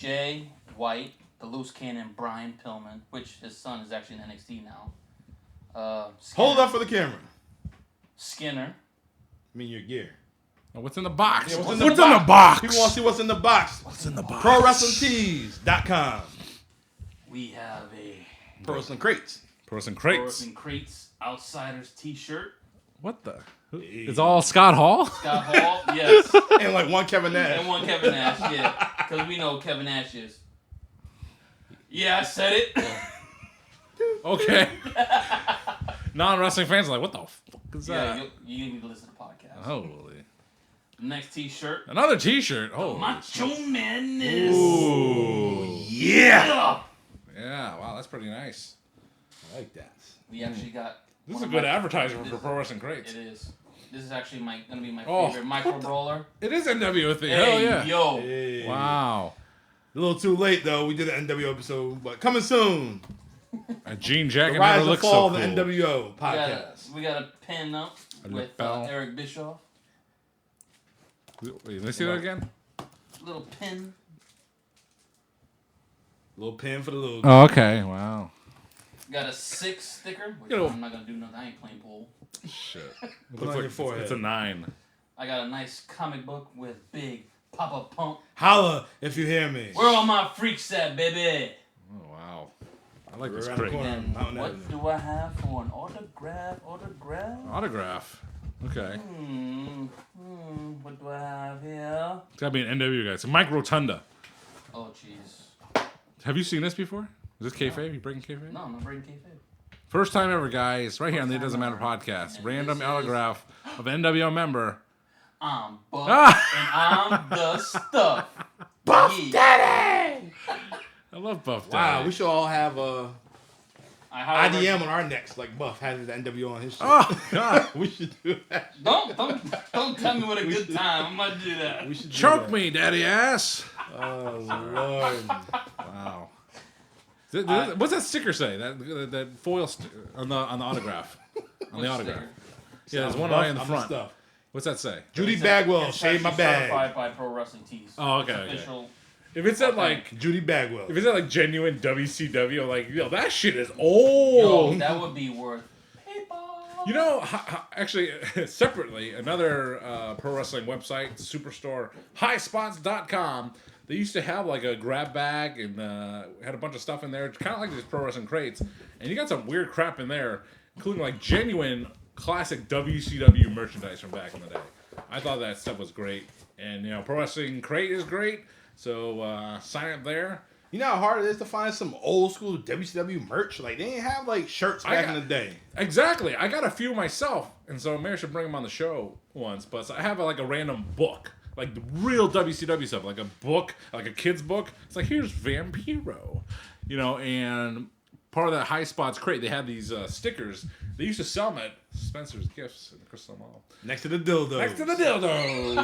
[SPEAKER 2] Jay White, the loose cannon Brian Pillman, which his son is actually in NXT now.
[SPEAKER 3] Hold up for the camera.
[SPEAKER 2] Skinner.
[SPEAKER 3] I mean your gear.
[SPEAKER 1] What's in the box?
[SPEAKER 3] Yeah,
[SPEAKER 1] what's in the box?
[SPEAKER 3] People want to see what's in the box.
[SPEAKER 1] What's in the box?
[SPEAKER 3] ProWrestlingTees.com.
[SPEAKER 2] We have a
[SPEAKER 3] Pro Wrestling Crates.
[SPEAKER 1] Pro Wrestling
[SPEAKER 2] Pro
[SPEAKER 1] Crates.
[SPEAKER 2] Wrestling Crates Outsiders T-shirt.
[SPEAKER 1] What the? It's all Scott Hall?
[SPEAKER 2] Scott Hall, yes.
[SPEAKER 3] And like one Kevin Nash.
[SPEAKER 2] And one Kevin Nash, yeah. Because we know Kevin Nash is. Yeah, I said it.
[SPEAKER 1] Okay. Non-wrestling fans are like, what the fuck is that?
[SPEAKER 2] Yeah, you need to listen to the podcast.
[SPEAKER 1] Holy.
[SPEAKER 2] Next T-shirt.
[SPEAKER 1] Another T-shirt. Oh,
[SPEAKER 2] Macho Madness.
[SPEAKER 1] Ooh.
[SPEAKER 2] Yeah.
[SPEAKER 1] Yeah, wow, that's pretty nice.
[SPEAKER 3] I like that.
[SPEAKER 2] We actually got.
[SPEAKER 1] This is a good advertisement for Pro Wrestling Crates.
[SPEAKER 2] It is. This is actually gonna be my
[SPEAKER 1] Oh,
[SPEAKER 2] favorite micro brawler.
[SPEAKER 1] It is NWO thing.
[SPEAKER 2] Hey,
[SPEAKER 1] Hell yeah.
[SPEAKER 2] yo.
[SPEAKER 3] Hey.
[SPEAKER 1] Wow.
[SPEAKER 3] A little too late though. We did an NWO episode, but coming soon.
[SPEAKER 1] A jean jacket
[SPEAKER 3] The
[SPEAKER 1] never
[SPEAKER 3] Rise and
[SPEAKER 1] looks
[SPEAKER 3] Fall
[SPEAKER 1] so
[SPEAKER 3] of
[SPEAKER 1] cool.
[SPEAKER 3] the NWO podcast.
[SPEAKER 2] We got a pin up with Eric Bischoff.
[SPEAKER 1] Wait, let me see that again.
[SPEAKER 2] Little pin.
[SPEAKER 3] Little pin for the little.
[SPEAKER 1] Oh, okay. Wow.
[SPEAKER 2] Got a 6 sticker, which
[SPEAKER 1] Yo.
[SPEAKER 2] I'm not gonna do nothing. I ain't playing pool.
[SPEAKER 1] Shit.
[SPEAKER 3] Put on your forehead.
[SPEAKER 1] It's a 9.
[SPEAKER 2] I got a nice comic book with big Papa Pump.
[SPEAKER 3] Holla if you hear me.
[SPEAKER 2] Where all my freaks at, baby?
[SPEAKER 1] Oh, wow. I like
[SPEAKER 3] We're
[SPEAKER 1] this
[SPEAKER 3] around the
[SPEAKER 1] crate.
[SPEAKER 3] corner.
[SPEAKER 2] And
[SPEAKER 3] Mountain
[SPEAKER 2] what
[SPEAKER 3] Avenue.
[SPEAKER 2] do I have for an autograph?
[SPEAKER 1] Autograph. Okay.
[SPEAKER 2] What do I have here?
[SPEAKER 1] It's gotta be an NWO guy. It's a Mike Rotunda.
[SPEAKER 2] Oh, jeez.
[SPEAKER 1] Have you seen this before? Is this kayfabe? You breaking kayfabe?
[SPEAKER 2] No, I'm not breaking kayfabe.
[SPEAKER 1] First time ever, guys. Right here on the It
[SPEAKER 2] First
[SPEAKER 1] Doesn't
[SPEAKER 2] time
[SPEAKER 1] Matter
[SPEAKER 2] ever.
[SPEAKER 1] podcast.
[SPEAKER 2] And
[SPEAKER 1] Random
[SPEAKER 2] this is-
[SPEAKER 1] autograph of NWO member.
[SPEAKER 2] I'm Buff,
[SPEAKER 1] Ah!
[SPEAKER 2] and I'm the stuff.
[SPEAKER 3] Buff
[SPEAKER 2] Yeah.
[SPEAKER 3] Daddy!
[SPEAKER 1] I love Buff
[SPEAKER 3] Wow,
[SPEAKER 1] Daddy.
[SPEAKER 3] we should all have a
[SPEAKER 2] I highly
[SPEAKER 3] IDM on our necks, like Buff has the NWO on his shit.
[SPEAKER 1] Oh, God.
[SPEAKER 3] We should do that.
[SPEAKER 2] Don't tell me what a good time. I'm gonna do that.
[SPEAKER 3] We should do
[SPEAKER 1] Choke
[SPEAKER 3] that.
[SPEAKER 1] me, daddy ass.
[SPEAKER 3] Oh Lord.
[SPEAKER 1] Wow. What's that sticker say? That foil on the autograph. On the autograph.
[SPEAKER 2] Sticker.
[SPEAKER 1] Yeah, there's one
[SPEAKER 3] Buff,
[SPEAKER 1] eye in the
[SPEAKER 3] I'm
[SPEAKER 1] front.
[SPEAKER 3] stuff.
[SPEAKER 1] What's that say?
[SPEAKER 3] Judy
[SPEAKER 2] It's
[SPEAKER 3] Bagwell,
[SPEAKER 2] it's
[SPEAKER 3] shave my
[SPEAKER 2] actually
[SPEAKER 3] bag.
[SPEAKER 2] Certified by Pro Wrestling Tees.
[SPEAKER 1] Oh, okay,
[SPEAKER 2] It's
[SPEAKER 1] okay.
[SPEAKER 2] official.
[SPEAKER 1] If it said
[SPEAKER 2] Okay.
[SPEAKER 1] like,
[SPEAKER 3] Judy Bagwell.
[SPEAKER 1] if it said like genuine WCW, I'm like, yo, that shit is
[SPEAKER 2] Yo,
[SPEAKER 1] old.
[SPEAKER 2] that would be worth paper.
[SPEAKER 1] You know, actually, separately, another pro wrestling website, Superstore, highspots.com, they used to have like a grab bag and had a bunch of stuff in there, kind of like these pro wrestling crates. And you got some weird crap in there, including like genuine classic WCW merchandise from back in the day. I thought that stuff was great. And, you know, Pro Wrestling Crate is great. So sign up there.
[SPEAKER 3] You know how hard it is to find some old school WCW merch? Like, they didn't have, like, shirts back in the day.
[SPEAKER 1] Exactly. I got a few myself, and so maybe I should bring them on the show once. But I have like a random book, like the real WCW stuff, like a book, like a kid's book. It's like, here's Vampiro, you know, and part of that High Spots crate, they had these stickers. They used to sell them at Spencer's Gifts in the Crystal Mall.
[SPEAKER 3] Next to the dildo.
[SPEAKER 1] Next to the dildos.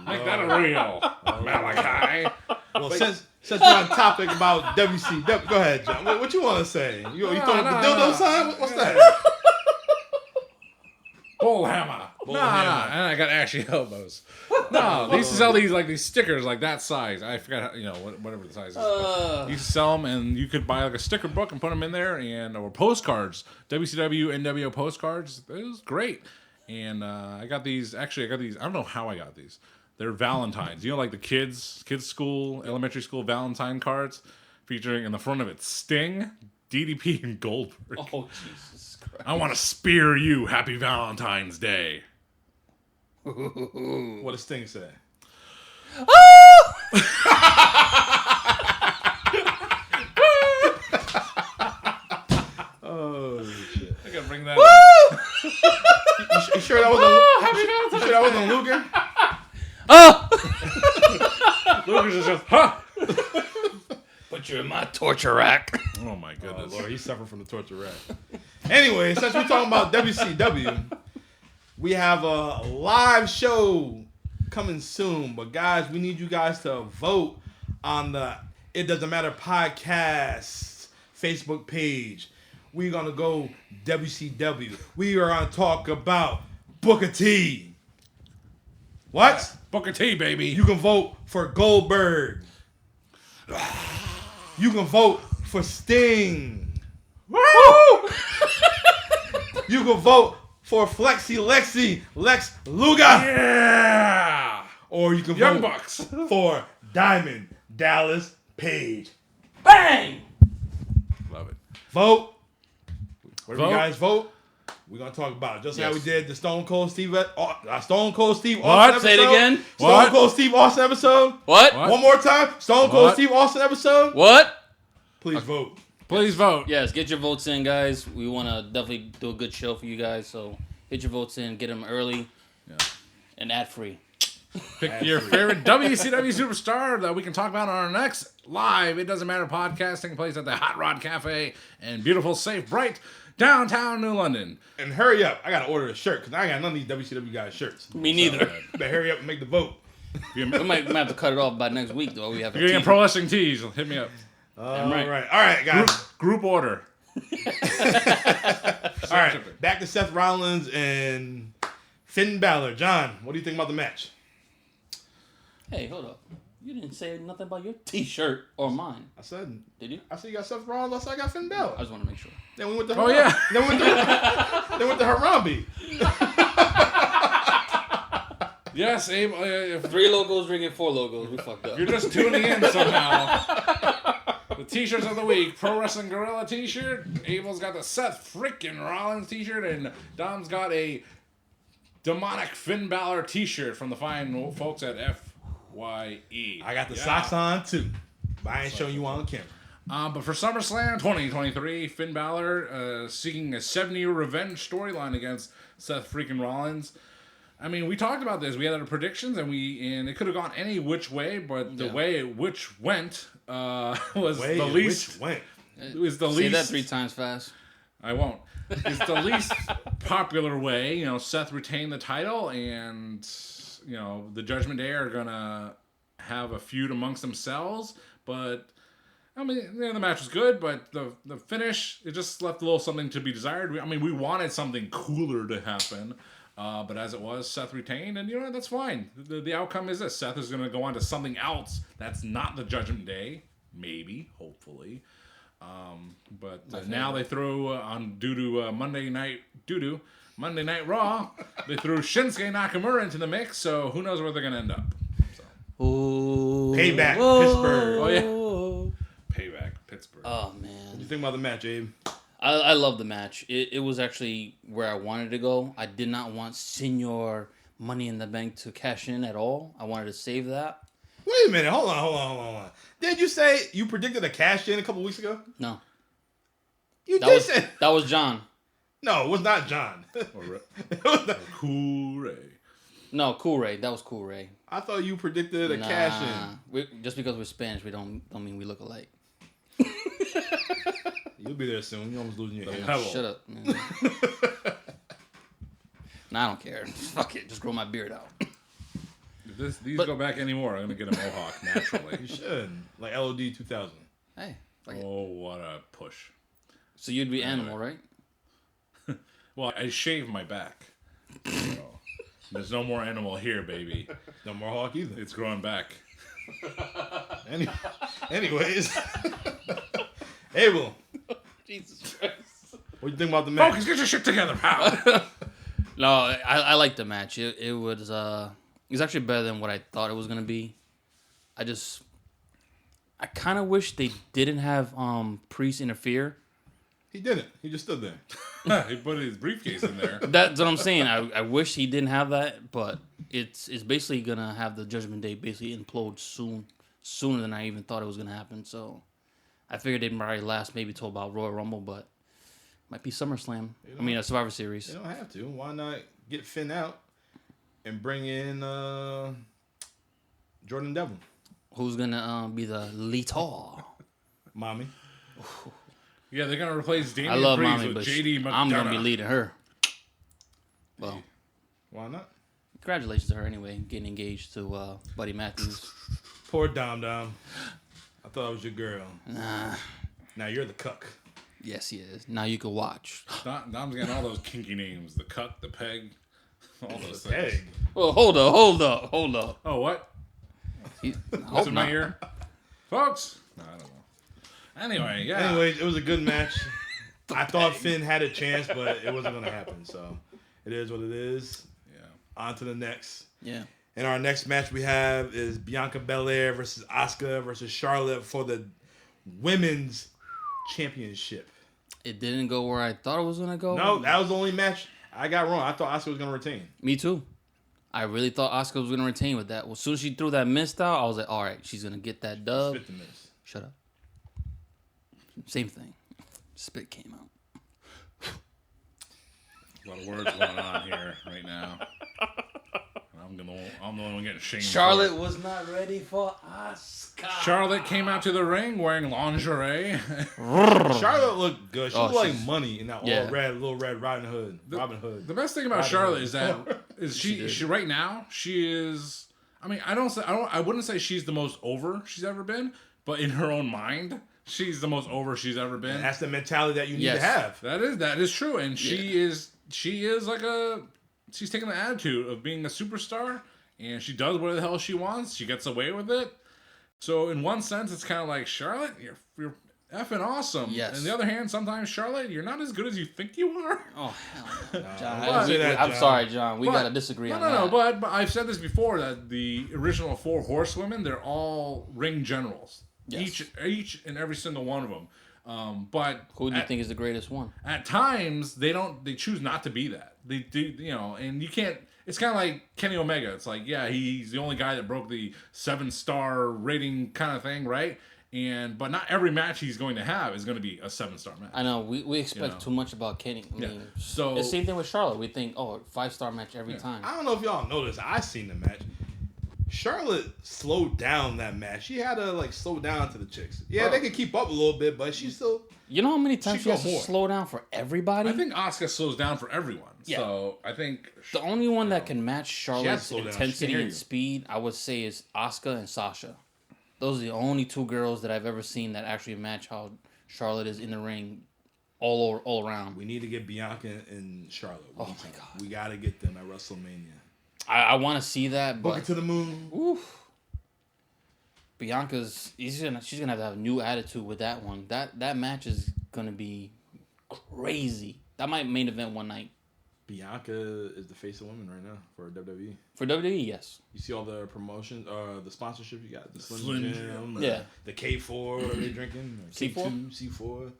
[SPEAKER 1] Make that a real Malachi.
[SPEAKER 3] Well, since we're on topic about WCW, go ahead, John. What you want to say? You throwing the dildo sign? What's that?
[SPEAKER 1] Bullhammer. No, and I got ashy elbows. No, they used to sell these stickers like that size. I forgot, whatever the size is. You used to sell them, and you could buy like a sticker book and put them in there, or postcards, WCW, NWO postcards. It was great. And I got these. Actually, I got these. I don't know how I got these. They're Valentines. You know, like the kids school, elementary school Valentine cards, featuring in the front of it Sting, DDP, and Goldberg.
[SPEAKER 2] Oh, Jesus Christ.
[SPEAKER 1] I want to spear you. Happy Valentine's Day.
[SPEAKER 3] What does Sting say? Oh shit!
[SPEAKER 1] I gotta bring that up.
[SPEAKER 3] You sure that wasn't? You sure that wasn't Luger?
[SPEAKER 1] Lucas is just, huh?
[SPEAKER 2] Put you in my torture rack.
[SPEAKER 1] Oh my
[SPEAKER 3] Oh
[SPEAKER 1] goodness.
[SPEAKER 3] Lord, he's suffering from the torture rack. Anyway, since we're talking about WCW, we have a live show coming soon. But guys, we need you guys to vote on the It Doesn't Matter podcast Facebook page. We're gonna go WCW. We are gonna talk about Booker T. What?
[SPEAKER 1] Booker T, baby.
[SPEAKER 3] You can vote for Goldberg. You can vote for Sting.
[SPEAKER 1] Woo!
[SPEAKER 3] You can vote for Lex Luger.
[SPEAKER 1] Yeah!
[SPEAKER 3] Or you can
[SPEAKER 1] Young
[SPEAKER 3] vote
[SPEAKER 1] Bucks.
[SPEAKER 3] for Diamond Dallas Page.
[SPEAKER 2] Bang!
[SPEAKER 1] Love it.
[SPEAKER 3] Vote. Whatever
[SPEAKER 1] Vote.
[SPEAKER 3] you guys vote, we're going to talk about it. Just how we
[SPEAKER 2] Yes.
[SPEAKER 3] did the Stone Cold Steve Austin
[SPEAKER 1] What?
[SPEAKER 3] episode.
[SPEAKER 2] Say it again.
[SPEAKER 3] Stone
[SPEAKER 1] What?
[SPEAKER 3] Cold Steve Austin episode.
[SPEAKER 2] What?
[SPEAKER 1] What?
[SPEAKER 3] One more time. Stone Cold
[SPEAKER 1] What?
[SPEAKER 3] Steve Austin episode.
[SPEAKER 2] What?
[SPEAKER 3] Please vote.
[SPEAKER 1] Please vote.
[SPEAKER 2] Yes, get your votes in, guys. We want to definitely do a good show for you guys. So hit your votes in, get them early, and ad free.
[SPEAKER 1] Pick your favorite WCW superstar that we can talk about on our next live It Doesn't Matter podcast taking place at the Hot Rod Cafe in beautiful, safe, bright downtown New London.
[SPEAKER 3] And hurry up. I got to order a shirt because I got none of these WCW guys' shirts.
[SPEAKER 2] Me neither.
[SPEAKER 3] You better hurry up and make the vote.
[SPEAKER 2] We might have to cut it off by next week, though. We have
[SPEAKER 1] You're getting pro wrestling tees. Hit me up.
[SPEAKER 3] All
[SPEAKER 2] right.
[SPEAKER 3] right, guys.
[SPEAKER 1] Group order.
[SPEAKER 3] All right, back to Seth Rollins and Finn Balor. John, what do you think about the match?
[SPEAKER 2] Hey, hold up. You didn't say nothing about your T-shirt or mine,
[SPEAKER 3] I said
[SPEAKER 2] did you?
[SPEAKER 3] you got Seth Rollins. I said I got Finn Balor.
[SPEAKER 2] I just want to make sure.
[SPEAKER 3] Then we went to
[SPEAKER 1] Oh, yeah.
[SPEAKER 3] Then we went to Harambe.
[SPEAKER 1] Yes, Abe. If
[SPEAKER 2] 3 logos ringing 4 logos. We fucked up.
[SPEAKER 1] you're just tuning in somehow, the t-shirts of the week: Pro Wrestling Gorilla t-shirt. Abel's got the Seth freaking Rollins t-shirt, and Dom's got a demonic Finn Balor t-shirt from the fine folks at FYE.
[SPEAKER 3] I got the socks on too, but I ain't showing you on camera.
[SPEAKER 1] But for SummerSlam 2023, Finn Balor seeking a 7-year revenge storyline against Seth freaking Rollins. I mean, we talked about this. We had our predictions, and it could have gone any which way, but the way it which went was the least. It was the
[SPEAKER 2] Say
[SPEAKER 1] least.
[SPEAKER 2] that 3 times fast.
[SPEAKER 1] I won't. It's the least popular way. You know, Seth retained the title, and the Judgment Day are gonna have a feud amongst themselves. But I mean, the match was good, but the finish, it just left a little something to be desired. I mean, we wanted something cooler to happen. But as it was, Seth retained, and that's fine. The outcome is this: Seth is going to go on to something else that's not the Judgment Day, maybe, hopefully. But now they throw on due to Monday Night Raw, they threw Shinsuke Nakamura into the mix. So who knows where they're going to end up? So.
[SPEAKER 2] Ooh.
[SPEAKER 3] Payback, Pittsburgh.
[SPEAKER 1] Oh yeah, payback, Pittsburgh.
[SPEAKER 2] Oh man.
[SPEAKER 3] What do you think about the match, Abe?
[SPEAKER 2] I love the match. It was actually where I wanted to go. I did not want Senior Money in the Bank to cash in at all. I wanted to save that.
[SPEAKER 3] Wait a minute. Hold on. Did you say you predicted a cash in a couple weeks ago?
[SPEAKER 2] No.
[SPEAKER 3] You
[SPEAKER 2] That
[SPEAKER 3] did
[SPEAKER 2] was
[SPEAKER 3] say.
[SPEAKER 2] that was John.
[SPEAKER 3] No, it was not John.
[SPEAKER 1] Or Cool Ray.
[SPEAKER 2] No, Cool Ray. That was Cool Ray.
[SPEAKER 3] I thought you predicted a cash in.
[SPEAKER 2] Just because we're Spanish, we don't mean we look alike.
[SPEAKER 3] You'll be there soon. You're almost losing your hair.
[SPEAKER 1] Pebble.
[SPEAKER 2] Shut up, man. Nah, I don't care. Fuck it. Just grow my beard out.
[SPEAKER 1] If these go back anymore, I'm gonna get a mohawk
[SPEAKER 3] You
[SPEAKER 1] naturally.
[SPEAKER 3] should. Like LOD 2000.
[SPEAKER 2] Hey. Fuck it.
[SPEAKER 1] Oh, what a push!
[SPEAKER 2] So you'd be Animal, right?
[SPEAKER 1] Well, I shaved my back. So there's no more animal here, baby.
[SPEAKER 3] No more Hawk either.
[SPEAKER 1] It's growing back.
[SPEAKER 3] Anyways. Abel,
[SPEAKER 2] Jesus Christ.
[SPEAKER 3] what do you think about the match?
[SPEAKER 1] Focus, get your shit together, pal.
[SPEAKER 2] No, I liked the match. It was actually better than what I thought it was gonna be. I kind of wish they didn't have Priest interfere.
[SPEAKER 3] He didn't. He just stood there.
[SPEAKER 1] He put his briefcase in there.
[SPEAKER 2] That's what I'm saying. I wish he didn't have that, but it's basically gonna have the Judgment Day basically implode sooner than I even thought it was gonna happen. So I figured they'd probably last maybe till about Royal Rumble, but might be SummerSlam. I mean, a Survivor Series.
[SPEAKER 3] You don't have to. Why not get Finn out and bring in Jordan Devlin?
[SPEAKER 2] Who's gonna be the leader?
[SPEAKER 3] Mommy.
[SPEAKER 1] Yeah, they're gonna replace
[SPEAKER 2] I
[SPEAKER 1] Damian
[SPEAKER 2] love
[SPEAKER 1] Priest
[SPEAKER 2] Mommy,
[SPEAKER 1] with
[SPEAKER 2] but
[SPEAKER 1] JD McDonough.
[SPEAKER 2] I'm gonna be leading her. Well,
[SPEAKER 3] Why not?
[SPEAKER 2] congratulations to her anyway, getting engaged to Buddy Matthews.
[SPEAKER 3] Poor Dom. I thought I was your girl.
[SPEAKER 2] Nah.
[SPEAKER 3] Now you're the cuck.
[SPEAKER 2] Yes, he is. Now you can watch.
[SPEAKER 1] Dom's getting all those kinky names: the cuck, the peg, all those things.
[SPEAKER 3] Peg.
[SPEAKER 2] Well, hold up.
[SPEAKER 1] Oh, what?
[SPEAKER 2] I
[SPEAKER 1] What's
[SPEAKER 2] hope
[SPEAKER 1] in my
[SPEAKER 2] not.
[SPEAKER 1] ear? folks. No, I don't know. Anyway, yeah.
[SPEAKER 3] Anyways, it was a good match. I thought Finn had a chance, but it wasn't going to happen. So it is what it is.
[SPEAKER 1] Yeah.
[SPEAKER 3] On to the next.
[SPEAKER 2] Yeah.
[SPEAKER 3] And our next match we have is Bianca Belair versus Asuka versus Charlotte for the women's championship.
[SPEAKER 2] It didn't go where I thought it was gonna go.
[SPEAKER 3] No, that was the only match I got wrong. I thought Asuka was gonna retain.
[SPEAKER 2] Me too. I really thought Asuka was gonna retain with that. Well, as soon as she threw that mist out, I was like, all right, she's gonna get that dub.
[SPEAKER 3] Spit the miss.
[SPEAKER 2] Shut up. Same thing. Spit came out.
[SPEAKER 1] A lot of words going on here right now. I'm the one getting shamed.
[SPEAKER 2] Charlotte was not ready for Asuka.
[SPEAKER 1] Charlotte came out to the ring wearing lingerie.
[SPEAKER 3] Charlotte looked good. She looked like money in that little red Robin Hood.
[SPEAKER 1] The best thing about Charlotte is that she right now she is. I mean, I wouldn't say she's the most over she's ever been, but in her own mind, she's the most over she's ever been.
[SPEAKER 3] And that's the mentality that you need to have.
[SPEAKER 1] That is true, and she is like she's taking the attitude of being a superstar, and she does whatever the hell she wants. She gets away with it. So in one sense, it's kind of like, Charlotte, you're effing awesome.
[SPEAKER 2] Yes.
[SPEAKER 1] On the other hand, sometimes, Charlotte, you're not as good as you think you are.
[SPEAKER 2] Oh, hell no. John,
[SPEAKER 3] I'm
[SPEAKER 2] sorry, John. We got to disagree on that.
[SPEAKER 1] No, but I've said this before, that the original 4 horsewomen, they're all ring generals.
[SPEAKER 2] Yes.
[SPEAKER 1] Each and every single one of them. But
[SPEAKER 2] who do you think is the greatest one?
[SPEAKER 1] At times, they choose not to be that. They do, and you can't. It's kind of like Kenny Omega. It's like, yeah, he's the only guy that broke the 7-star rating kind of thing, right? But not every match he's going to have is going to be a 7-star match.
[SPEAKER 2] I know we expect too much about Kenny. I mean, so the same thing with Charlotte. We think, 5-star match every time.
[SPEAKER 3] I don't know if y'all know this. I seen the match. Charlotte slowed down that match. She had to slow down to the chicks. Yeah, they could keep up a little bit, but she still.
[SPEAKER 2] You know how many times she has to slow down for everybody?
[SPEAKER 1] I think Asuka slows down for everyone. Yeah. So I think
[SPEAKER 2] the only one that can match Charlotte's intensity and speed, I would say, is Asuka and Sasha. Those are the only 2 girls that I've ever seen that actually match how Charlotte is in the ring, all around.
[SPEAKER 3] We need to get Bianca and Charlotte.
[SPEAKER 2] Oh my God,
[SPEAKER 3] we got to get them at WrestleMania.
[SPEAKER 2] I want to see that, but
[SPEAKER 3] Book it to the moon.
[SPEAKER 2] Oof. Bianca's she's gonna have a new attitude with that one. That match is gonna be crazy. That might main event one night.
[SPEAKER 3] Bianca is the face of women right now for WWE.
[SPEAKER 2] For WWE, yes.
[SPEAKER 3] You see all the promotions, the sponsorship you got, the
[SPEAKER 1] Slim
[SPEAKER 3] Jim,
[SPEAKER 2] yeah,
[SPEAKER 3] the K4, whatever they drinking,
[SPEAKER 2] C4,
[SPEAKER 3] C4,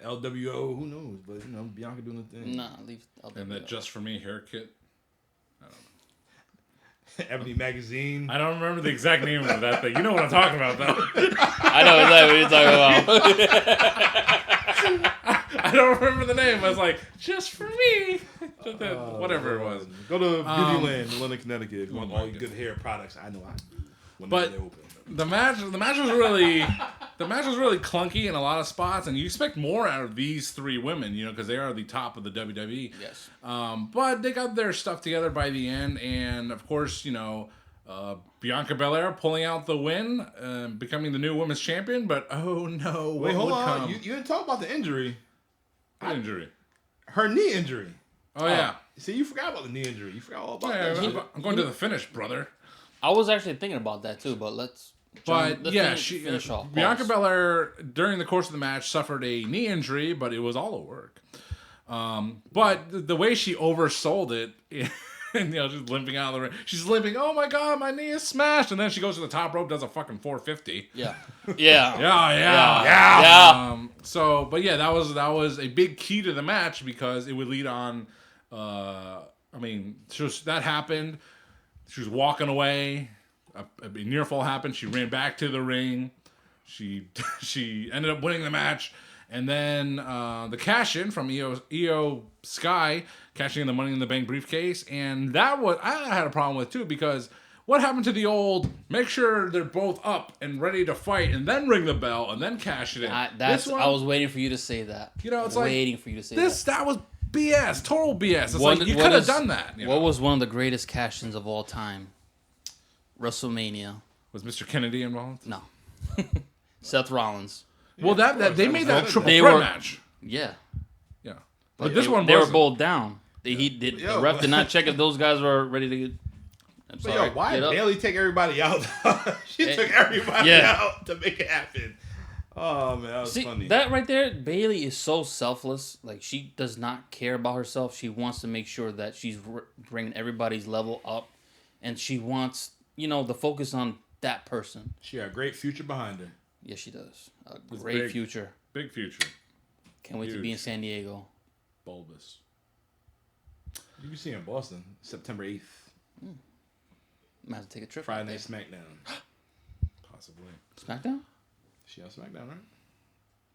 [SPEAKER 3] LWO, who knows? But Bianca doing the thing.
[SPEAKER 2] Nah, leave LWO.
[SPEAKER 1] And that Just For Me hair kit. I don't know.
[SPEAKER 3] Ebony Magazine.
[SPEAKER 1] I don't remember the exact name of that thing. You know what I'm talking about, though.
[SPEAKER 2] I know exactly what you're talking about.
[SPEAKER 1] I don't remember the name. I was like, Just For Me. Whatever it was.
[SPEAKER 3] Go to Beautyland in London, Connecticut. If you want all your good hair products. I know.
[SPEAKER 1] But the match was really clunky in a lot of spots, and you expect more out of these 3 women, because they are the top of the WWE.
[SPEAKER 2] Yes.
[SPEAKER 1] But they got their stuff together by the end, and of course, Bianca Belair pulling out the win, becoming the new women's champion. But oh no!
[SPEAKER 3] Wait, hold on. You didn't talk about the injury.
[SPEAKER 1] What injury?
[SPEAKER 3] Her knee injury.
[SPEAKER 1] Oh yeah.
[SPEAKER 3] See, you forgot about the knee injury. You forgot all about that.
[SPEAKER 1] I'm going to the finish, brother.
[SPEAKER 2] I was actually thinking about that too, but let's finish off.
[SPEAKER 1] Bianca Belair, during the course of the match, suffered a knee injury, but it was all at work. But the way she oversold it, and she's limping out of the ring. She's limping. Oh my God, my knee is smashed! And then she goes to the top rope, does a fucking 450.
[SPEAKER 2] Yeah.
[SPEAKER 1] So, but yeah, that was a big key to the match because it would lead on. That happened. She was walking away. A near fall happened. She ran back to the ring. She ended up winning the match. And then the cash in from Io Sky cashing in the Money in the Bank briefcase. And that I had a problem with too, because what happened to the old make sure they're both up and ready to fight and then ring the bell and then cash it in?
[SPEAKER 2] I was waiting for you to say that.
[SPEAKER 1] It's
[SPEAKER 2] waiting for you to say that.
[SPEAKER 1] That was BS, total BS. It's like you could have done that.
[SPEAKER 2] What was one of the greatest cash-ins of all time? WrestleMania.
[SPEAKER 1] Was Mr. Kennedy involved?
[SPEAKER 2] No. Seth Rollins.
[SPEAKER 1] Well, they made that triple threat match.
[SPEAKER 2] Yeah.
[SPEAKER 1] Yeah. But this one
[SPEAKER 2] they were both down. The ref did not check if those guys were ready to get. I'm
[SPEAKER 3] But
[SPEAKER 2] sorry.
[SPEAKER 3] yo, why
[SPEAKER 2] Get up.
[SPEAKER 3] Bailey take everybody out? She took everybody
[SPEAKER 2] Yeah.
[SPEAKER 3] out to make it happen. Oh man, that was
[SPEAKER 2] See,
[SPEAKER 3] funny.
[SPEAKER 2] that right there, Bailey is so selfless. Like, she does not care about herself. She wants to make sure that she's bringing everybody's level up. And she wants, the focus on that person.
[SPEAKER 3] She got a great future behind her.
[SPEAKER 2] Yes, she does. A
[SPEAKER 1] It's
[SPEAKER 2] great
[SPEAKER 1] big.
[SPEAKER 2] future.
[SPEAKER 1] Big future.
[SPEAKER 2] Can't wait to be in San Diego.
[SPEAKER 1] Bulbous.
[SPEAKER 3] You can see her in Boston, September 8th.
[SPEAKER 2] Might have to take a trip.
[SPEAKER 3] Friday
[SPEAKER 2] out
[SPEAKER 3] Night
[SPEAKER 2] there.
[SPEAKER 3] SmackDown.
[SPEAKER 1] Possibly.
[SPEAKER 2] SmackDown?
[SPEAKER 3] She on SmackDown, right?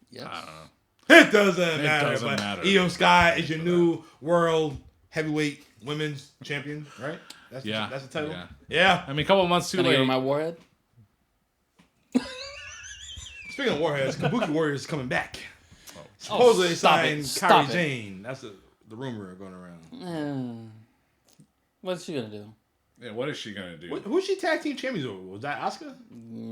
[SPEAKER 2] Yes.
[SPEAKER 1] I don't know.
[SPEAKER 3] It doesn't matter. But
[SPEAKER 1] matter.
[SPEAKER 3] Io Sky is your new world heavyweight women's champion, right? That's
[SPEAKER 1] Yeah.
[SPEAKER 3] that's the title.
[SPEAKER 1] Yeah.
[SPEAKER 3] Yeah.
[SPEAKER 1] I mean, a couple months too
[SPEAKER 2] Can I give her
[SPEAKER 1] late.
[SPEAKER 2] my warhead?
[SPEAKER 3] Speaking of Warheads, Kabuki Warriors is coming back.
[SPEAKER 1] Oh.
[SPEAKER 3] Supposedly they
[SPEAKER 2] stop
[SPEAKER 3] signed
[SPEAKER 2] it. Stop
[SPEAKER 3] Kairi
[SPEAKER 2] it.
[SPEAKER 3] Jane. That's the rumor going around.
[SPEAKER 2] What's she gonna do?
[SPEAKER 1] Yeah, what is she gonna do?
[SPEAKER 3] Who's she tag team champions over? Was that Asuka?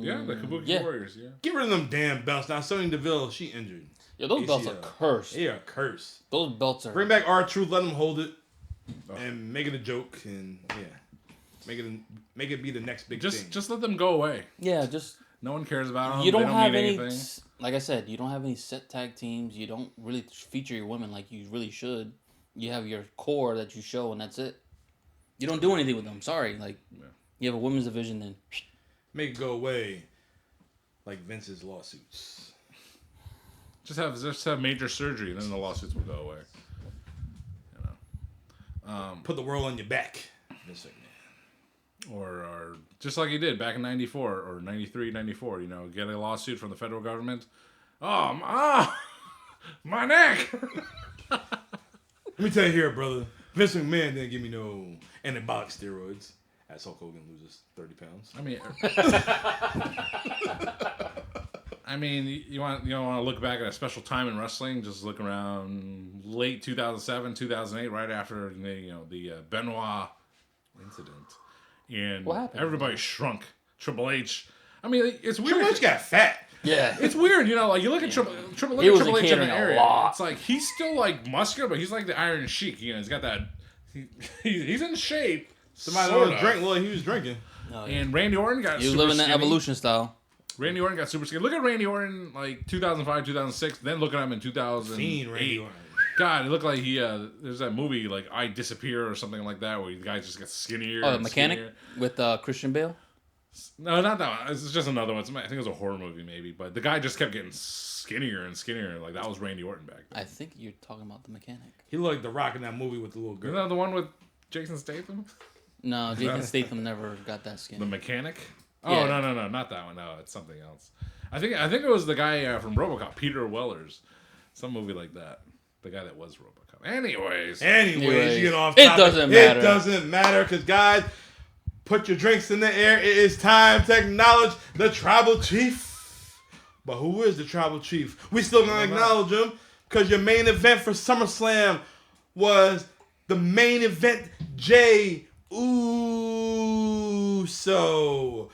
[SPEAKER 1] Yeah, the Kabuki
[SPEAKER 2] Yeah.
[SPEAKER 1] Warriors. Yeah.
[SPEAKER 3] Get rid of them damn belts. Now Sonya Deville, she injured.
[SPEAKER 2] Yo, those belts are
[SPEAKER 3] ACL.
[SPEAKER 2] cursed.
[SPEAKER 3] They are cursed.
[SPEAKER 2] Those belts are.
[SPEAKER 3] Bring back R-Truth, let them hold it,
[SPEAKER 1] Oh.
[SPEAKER 3] and make it a joke, and make it be the next big thing.
[SPEAKER 1] Just let them go away.
[SPEAKER 2] Yeah, just.
[SPEAKER 1] No one cares about them.
[SPEAKER 2] You don't
[SPEAKER 1] They
[SPEAKER 2] have
[SPEAKER 1] mean
[SPEAKER 2] any.
[SPEAKER 1] anything.
[SPEAKER 2] Like I said, you don't have any set tag teams. You don't really feature your women like you really should. You have your core that you show, and that's it. You don't do anything with them. Sorry. Like, you have a women's division, then.
[SPEAKER 3] Make it go away, like Vince's lawsuits.
[SPEAKER 1] Just have major surgery, then the lawsuits will go away.
[SPEAKER 3] Put the world on your back, Vince McMahon.
[SPEAKER 1] Or just like he did back in 94 or 93, 94, get a lawsuit from the federal government. My neck.
[SPEAKER 3] Let me tell you here, brother. Vince McMahon didn't give me no anabolic steroids. As Hulk Hogan loses 30 pounds.
[SPEAKER 1] I mean, you want to look back at a special time in wrestling. Just look around late 2007, 2008, right after the Benoit incident, and
[SPEAKER 2] What happened?
[SPEAKER 1] everybody shrunk. Triple H. I mean, it's weird.
[SPEAKER 3] Triple H got fat.
[SPEAKER 2] Yeah.
[SPEAKER 1] It's weird, like you look at Triple
[SPEAKER 2] He was
[SPEAKER 1] H in the
[SPEAKER 2] catering a
[SPEAKER 1] area.
[SPEAKER 2] lot.
[SPEAKER 1] It's like he's still like muscular, but he's like the Iron Sheik. He's got that. He's in shape.
[SPEAKER 3] Somebody
[SPEAKER 1] sort
[SPEAKER 3] don't
[SPEAKER 1] of.
[SPEAKER 3] drink. Well, he was drinking.
[SPEAKER 2] Oh, yeah.
[SPEAKER 1] And Randy Orton got
[SPEAKER 2] He was
[SPEAKER 1] super
[SPEAKER 2] living that
[SPEAKER 1] skinny.
[SPEAKER 2] evolution style.
[SPEAKER 1] Randy Orton got super skinny. Look at Randy Orton like 2005, 2006. Then look at him in 2008.
[SPEAKER 3] Fiend Randy Orton.
[SPEAKER 1] God, it looked like he. There's that movie like I Disappear or something like that where the guy just gets skinnier.
[SPEAKER 2] Oh, the
[SPEAKER 1] and
[SPEAKER 2] mechanic
[SPEAKER 1] skinnier.
[SPEAKER 2] with Christian Bale.
[SPEAKER 1] No, not that one. It's just another one. I think it was a horror movie maybe, but the guy just kept getting skinnier and skinnier. Like that was Randy Orton back then.
[SPEAKER 2] I think you're talking about the mechanic.
[SPEAKER 3] He looked like The Rock in that movie with the little
[SPEAKER 1] Isn't
[SPEAKER 3] girl.
[SPEAKER 1] that the one with Jason Statham?
[SPEAKER 2] No, Jason Statham never got that skin.
[SPEAKER 1] The mechanic? Oh
[SPEAKER 2] Yeah.
[SPEAKER 1] no, not that one. No, it's something else. I think it was the guy from RoboCop, Peter Wellers, some movie like that. The guy that was RoboCop. Anyways,
[SPEAKER 3] You get off
[SPEAKER 2] It
[SPEAKER 3] topic.
[SPEAKER 2] doesn't matter.
[SPEAKER 3] It doesn't matter because guys, put your drinks in the air. It is time to acknowledge the tribal chief. But who is the tribal chief? We still gonna acknowledge him because your main event for SummerSlam was the main event. Jey Uso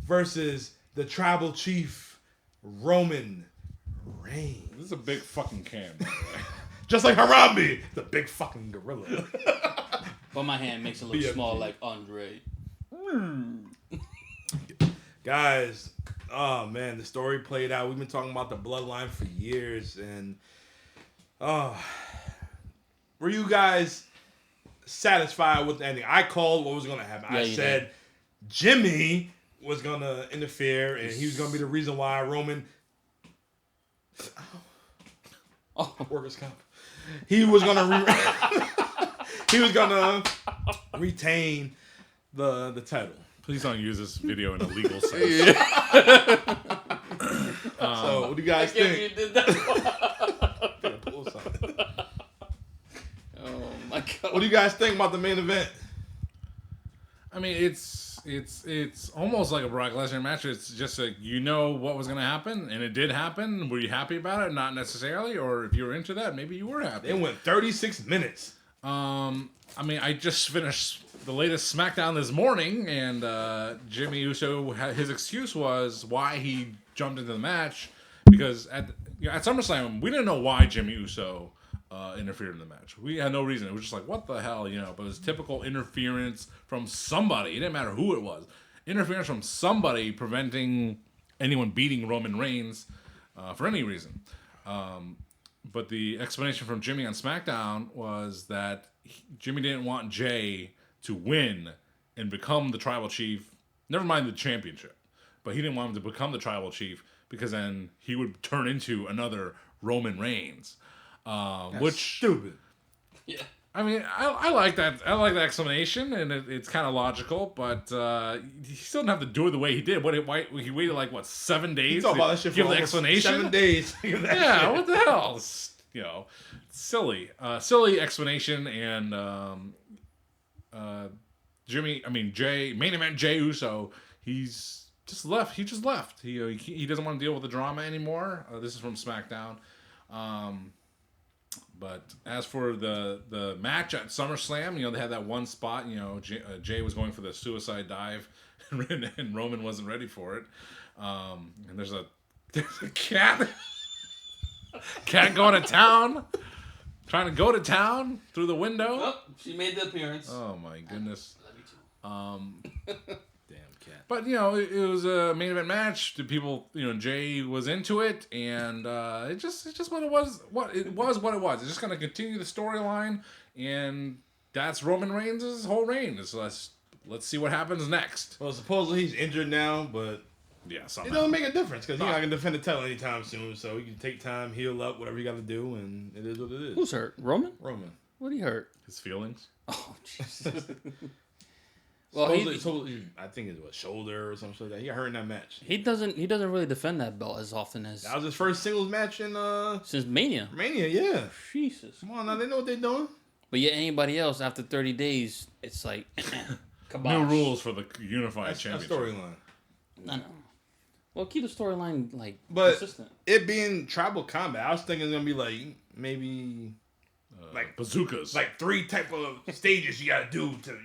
[SPEAKER 3] versus the tribal chief Roman Reigns.
[SPEAKER 1] this is a big fucking can. By the way.
[SPEAKER 3] Just like Harambe, the big fucking gorilla.
[SPEAKER 2] But my hand makes it look
[SPEAKER 3] BFG.
[SPEAKER 2] small like Andre.
[SPEAKER 3] Guys, oh man, the story played out. We've been talking about the bloodline for years, and were you guys satisfied with the ending? I called what was going to happen.
[SPEAKER 2] Yeah,
[SPEAKER 3] I
[SPEAKER 2] you
[SPEAKER 3] said
[SPEAKER 2] did.
[SPEAKER 3] Jimmy was going to interfere, and he was going to be the reason why Roman.
[SPEAKER 2] Oh,
[SPEAKER 3] Workers' comp. He was going to. He was going to retain the title.
[SPEAKER 1] Please don't use this video in a legal sense.
[SPEAKER 3] So, what do you guys think?
[SPEAKER 2] you did that.
[SPEAKER 3] Pull something.
[SPEAKER 2] Oh my god.
[SPEAKER 3] What do you guys think about the main event?
[SPEAKER 1] I mean, it's almost like a Brock Lesnar match. It's just like what was going to happen, and it did happen. Were you happy about it? Not necessarily. Or if you were into that, maybe you were happy.
[SPEAKER 3] They went 36 minutes.
[SPEAKER 1] I mean, I just finished the latest SmackDown this morning, and Jimmy Uso, his excuse was why he jumped into the match, because at SummerSlam, we didn't know why Jimmy Uso interfered in the match. We had no reason. It was just like, what the hell, you know? But it was typical interference from somebody. It didn't matter who it was. Interference from somebody preventing anyone beating Roman Reigns for any reason. But the explanation from Jimmy on SmackDown was that Jimmy didn't want Jay to win and become the tribal chief. Never mind the championship. But he didn't want him to become the tribal chief because then he would turn into another Roman Reigns. Which
[SPEAKER 3] stupid.
[SPEAKER 2] Yeah.
[SPEAKER 1] I mean, I like that. I like that explanation, and it's kind of logical. But he still didn't have to do it the way he did. He waited like 7 days
[SPEAKER 3] Talk
[SPEAKER 1] to
[SPEAKER 3] about that shit
[SPEAKER 1] give
[SPEAKER 3] for
[SPEAKER 1] the explanation.
[SPEAKER 3] 7 days.
[SPEAKER 1] Yeah, what the hell? You know, silly explanation. And Jay, main event Jay Uso, he's just left. He just left. He doesn't want to deal with the drama anymore. This is from SmackDown. But as for the match at SummerSlam, they had that one spot. Jay was going for the suicide dive, and Roman wasn't ready for it. And there's a cat, going to town, trying to go to town through the window.
[SPEAKER 2] Oh, she made the appearance.
[SPEAKER 1] Oh my goodness.
[SPEAKER 2] Love you too.
[SPEAKER 3] Damn cat.
[SPEAKER 1] But it was a main event match. The people, Jay was into it, and it's just what it was. What it was. It's just gonna continue the storyline, and that's Roman Reigns' whole reign. So let's see what happens next.
[SPEAKER 3] Well, supposedly he's injured now, but
[SPEAKER 1] Yeah,
[SPEAKER 3] it
[SPEAKER 1] somehow.
[SPEAKER 3] doesn't make a difference because he's not gonna defend the title anytime soon. So he can take time, heal up, whatever you got to do, and it is what it is.
[SPEAKER 2] Who's hurt? Roman?
[SPEAKER 3] Roman?
[SPEAKER 2] What did he hurt?
[SPEAKER 1] His feelings.
[SPEAKER 2] Oh, Jesus. Well,
[SPEAKER 3] supposedly, I think it was shoulder or something like that. He got hurt in that match.
[SPEAKER 2] he doesn't really defend that belt as often as
[SPEAKER 3] That was his first singles match in
[SPEAKER 2] since Mania.
[SPEAKER 3] Mania. Yeah.
[SPEAKER 2] Jesus.
[SPEAKER 3] Come on, now they know what they're doing.
[SPEAKER 2] But yet anybody else after 30 days, it's like
[SPEAKER 1] New rules for the unified
[SPEAKER 3] That's a
[SPEAKER 1] championship.
[SPEAKER 3] storyline.
[SPEAKER 2] No. Well, keep the storyline
[SPEAKER 3] But
[SPEAKER 2] consistent.
[SPEAKER 3] it being tribal combat, I was thinking it's gonna be like maybe
[SPEAKER 1] Like bazookas.
[SPEAKER 3] like 3 type of stages you gotta do to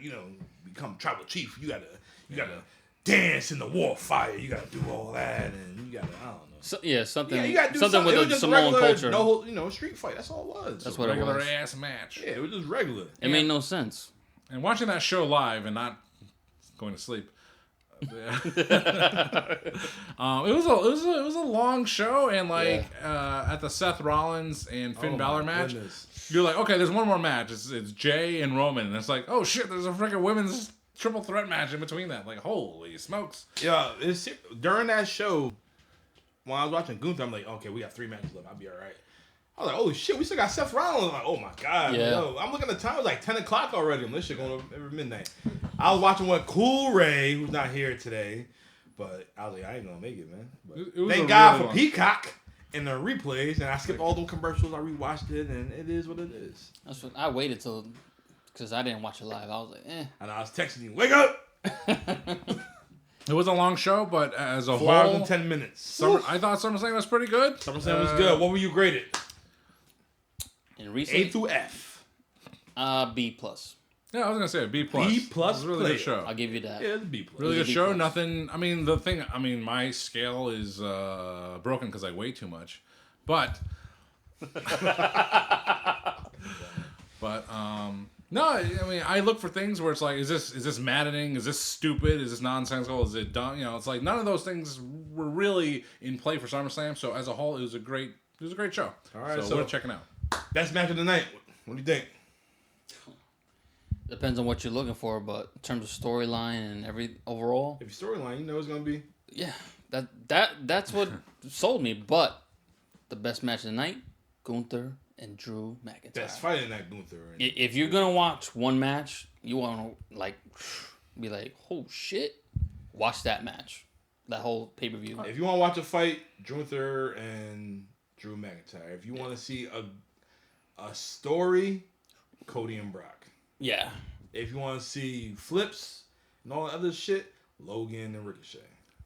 [SPEAKER 3] become tribal chief. You gotta dance in the war fire. You gotta do all that, and you gotta I don't know.
[SPEAKER 2] Something.
[SPEAKER 3] Yeah, you gotta do
[SPEAKER 2] something
[SPEAKER 3] It
[SPEAKER 2] with
[SPEAKER 3] was
[SPEAKER 2] the
[SPEAKER 3] just
[SPEAKER 2] Samoan
[SPEAKER 3] regular,
[SPEAKER 2] culture.
[SPEAKER 3] No, street fight. That's all it was.
[SPEAKER 2] That's what it
[SPEAKER 1] regular
[SPEAKER 2] was.
[SPEAKER 1] ass match.
[SPEAKER 3] Yeah, it was just regular.
[SPEAKER 2] It made no sense.
[SPEAKER 1] And watching that show live and not going to sleep. It was a long show, and at the Seth Rollins and Finn Balor match, you're like, okay, there's one more match. It's Jay and Roman, and it's like, oh shit, there's a freaking women's triple threat match in between that. Like, holy smokes!
[SPEAKER 3] Yeah, during that show, when I was watching Gunther, I'm like, okay, we got 3 matches left. I'll be all right. I was like, oh shit, we still got Seth Rollins. I'm like, oh my god.
[SPEAKER 2] Yeah.
[SPEAKER 3] Yo, I'm looking at the time. It was like 10 o'clock already. This shit going over every midnight. I was watching Cool Ray, who's not here today, but I was like, I ain't gonna make it, man. But
[SPEAKER 1] It was
[SPEAKER 3] thank
[SPEAKER 1] a
[SPEAKER 3] God
[SPEAKER 1] really
[SPEAKER 3] for
[SPEAKER 1] long-
[SPEAKER 3] Peacock and the replays, and I skipped all them commercials. I rewatched it, and it is what it is.
[SPEAKER 2] That's what I waited till because I didn't watch it live. I was like,
[SPEAKER 3] And I was texting you, wake up!
[SPEAKER 1] It was a long show, but as a
[SPEAKER 3] 4 hours
[SPEAKER 1] whole,
[SPEAKER 3] and 10 minutes.
[SPEAKER 1] I thought SummerSlam was pretty good.
[SPEAKER 3] SummerSlam was good. What were you graded?
[SPEAKER 2] in recent
[SPEAKER 3] A through F.
[SPEAKER 2] B plus.
[SPEAKER 1] Yeah, I was gonna say a B plus.
[SPEAKER 3] B plus
[SPEAKER 1] It was a really
[SPEAKER 3] player.
[SPEAKER 1] good show.
[SPEAKER 2] I'll give you that.
[SPEAKER 3] Yeah, it's a B plus.
[SPEAKER 1] Really
[SPEAKER 2] It was
[SPEAKER 1] good
[SPEAKER 2] a B
[SPEAKER 1] show.
[SPEAKER 2] plus.
[SPEAKER 1] Nothing. I mean, my scale is broken because I weigh too much. But, no. I mean, I look for things where it's like, is this maddening? Is this stupid? Is this nonsensical? Is it dumb? It's like none of those things were really in play for SummerSlam. So as a whole, it was a great show.
[SPEAKER 3] All right,
[SPEAKER 1] so worth checking out.
[SPEAKER 3] Best match of the night. What do you think?
[SPEAKER 2] Depends on what you're looking for, but in terms of storyline and overall,
[SPEAKER 3] If your storyline, you know it's gonna be.
[SPEAKER 2] yeah, that's what sold me. But the best match of the night, Gunther and Drew McIntyre.
[SPEAKER 3] Best fight in that Gunther.
[SPEAKER 2] If you're gonna watch one match, you want to be like, oh shit, watch that match, that whole pay per view.
[SPEAKER 3] If you want to watch a fight, Gunther and Drew McIntyre. If you want to see a story, Cody and Brock.
[SPEAKER 2] Yeah,
[SPEAKER 3] If you want to see flips and all that other shit, Logan and Ricochet.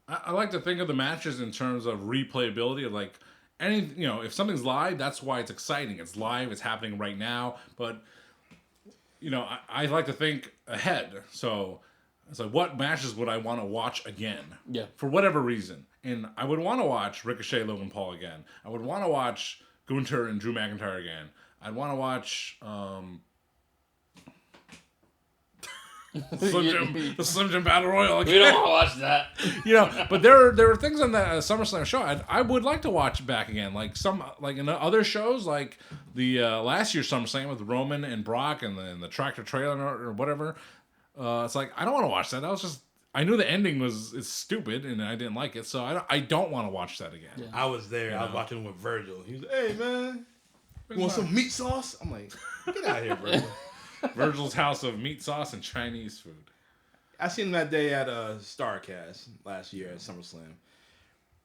[SPEAKER 1] I like to think of the matches in terms of replayability of like if something's live, that's why it's exciting. It's live, it's happening right now. But I like to think ahead. So it's like, what matches would I want to watch again?
[SPEAKER 2] Yeah.
[SPEAKER 1] For whatever reason. And I would want to watch Ricochet, Logan Paul again. I would want to watch Gunther and Drew McIntyre again. I'd want to watch the Slim Jim Battle Royal again.
[SPEAKER 2] We don't want to watch that.
[SPEAKER 1] But there were things on that SummerSlam show I would like to watch back again, like in the other shows, like the last year's SummerSlam with Roman and Brock and the tractor trailer or whatever. It's like I don't want to watch that. I knew the ending is stupid and I didn't like it, so I don't want to watch that again.
[SPEAKER 3] Yeah. I was there. I was watching with Virgil. He was like, "Hey man, you want some meat sauce?" I'm like, "Get out of here, Virgil."
[SPEAKER 1] Virgil's house of meat sauce and Chinese food.
[SPEAKER 3] I seen him that day at StarCast last year at SummerSlam.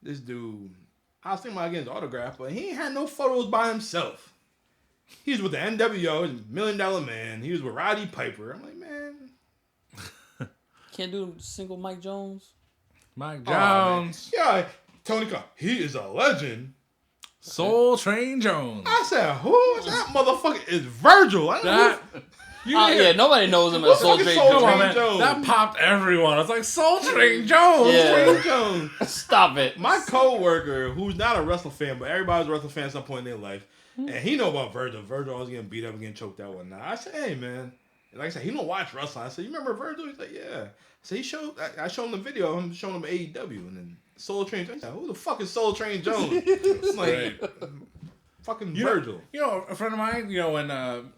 [SPEAKER 3] This dude, I was thinking about getting his autograph, but he ain't had no photos by himself. He was with the NWO, his $1 Million Man. He was with Roddy Piper. I'm like, man.
[SPEAKER 2] Can't do single Mike Jones?
[SPEAKER 1] Mike Jones.
[SPEAKER 3] Yeah, Tony Khan. He is a legend.
[SPEAKER 1] Soul Train Jones.
[SPEAKER 3] I said, who is that motherfucker? It's Virgil. I don't know.
[SPEAKER 2] Yeah, nobody knows him as Soul Train Jones.
[SPEAKER 1] That popped everyone. It's like Soul Train Jones.
[SPEAKER 2] Yeah.
[SPEAKER 3] Train Jones.
[SPEAKER 2] Stop it.
[SPEAKER 3] My coworker, who's not a wrestling fan, but everybody's a wrestling fan at some point in their life, and he know about Virgil. Virgil always getting beat up and getting choked out and whatnot. I said, hey man, and like I said, he don't watch wrestling. I said, you remember Virgil? He's like, yeah. So I showed him the video of him showing him AEW, and then Soul Train Jones. Who the fuck is Soul Train Jones? I'm like, fucking Virgil.
[SPEAKER 1] A friend of mine, when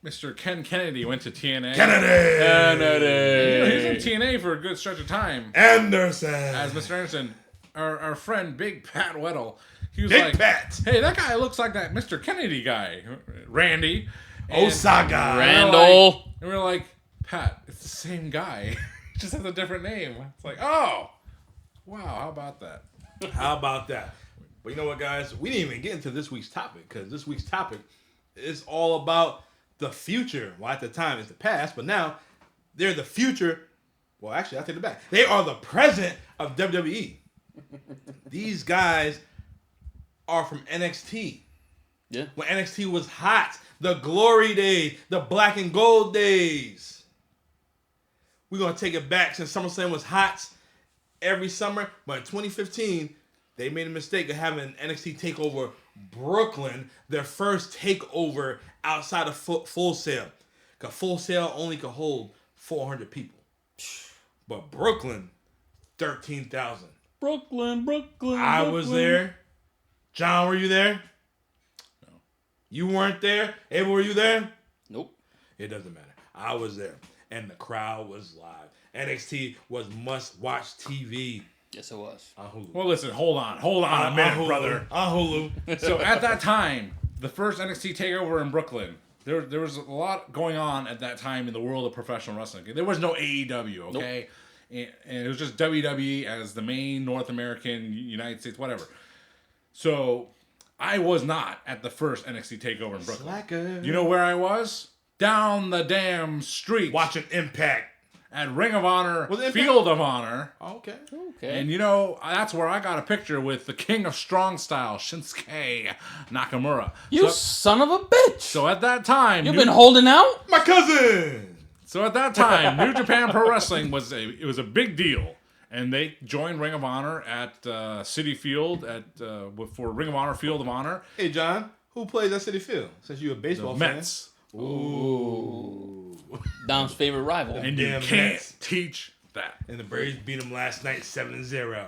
[SPEAKER 1] Mr. Ken Kennedy went to TNA.
[SPEAKER 3] Kennedy!
[SPEAKER 1] He was in TNA for a good stretch of time.
[SPEAKER 3] Anderson!
[SPEAKER 1] As Mr. Anderson, our friend Big Pat Weddle, he was
[SPEAKER 3] Big Pat!
[SPEAKER 1] Hey, that guy looks like that Mr. Kennedy guy, Randy.
[SPEAKER 3] Osaga!
[SPEAKER 2] Randall!
[SPEAKER 1] And we're like, Pat, it's the same guy. He just has a different name. It's like, oh! Wow, how about that?
[SPEAKER 3] How about that? But you know what, guys? We didn't even get into this week's topic, because this week's topic is all about the future. Well, at the time, it's the past, but now they're the future. Well, actually, I take it back. They are the present of WWE. These guys are from NXT.
[SPEAKER 2] Yeah.
[SPEAKER 3] When NXT was hot, the glory days, the black and gold days. We're going to take it back since SummerSlam was hot every summer. But in 2015, they made a mistake of having NXT Takeover Brooklyn, their first takeover outside of Full Sail. Because Full Sail only could hold 400 people. But Brooklyn, 13,000.
[SPEAKER 2] Brooklyn.
[SPEAKER 3] I was there. John, were you there? No. You weren't there? Abel, were you there?
[SPEAKER 2] Nope.
[SPEAKER 3] It doesn't matter. I was there. And the crowd was live. NXT was must-watch TV.
[SPEAKER 2] Yes, it was.
[SPEAKER 3] On Hulu.
[SPEAKER 1] Well, listen, hold on a minute, brother.
[SPEAKER 3] On Hulu.
[SPEAKER 1] So at that time, the first NXT takeover in Brooklyn, there was a lot going on at that time in the world of professional wrestling. There was no AEW, okay? Nope. And it was just WWE as the main North American, United States, whatever. So I was not at the first NXT takeover in Brooklyn.
[SPEAKER 3] Slacker.
[SPEAKER 1] You know where I was? Down the damn street.
[SPEAKER 3] Watching Impact.
[SPEAKER 1] At Ring of Honor, Field of Honor.
[SPEAKER 3] Oh, okay.
[SPEAKER 1] And that's where I got a picture with the King of Strong Style, Shinsuke Nakamura.
[SPEAKER 2] You son of a bitch!
[SPEAKER 1] So at that time...
[SPEAKER 2] You've been holding out?
[SPEAKER 3] My cousin!
[SPEAKER 1] So at that time, New Japan Pro Wrestling was a big deal. And they joined Ring of Honor at Citi Field for Ring of Honor, Field of Honor.
[SPEAKER 3] Hey, John, who plays at Citi Field? Since you're a baseball fan.
[SPEAKER 1] Mets.
[SPEAKER 2] Ooh. Dom's favorite rival.
[SPEAKER 1] And you can't teach that.
[SPEAKER 3] And the Braves beat them last night 7-0.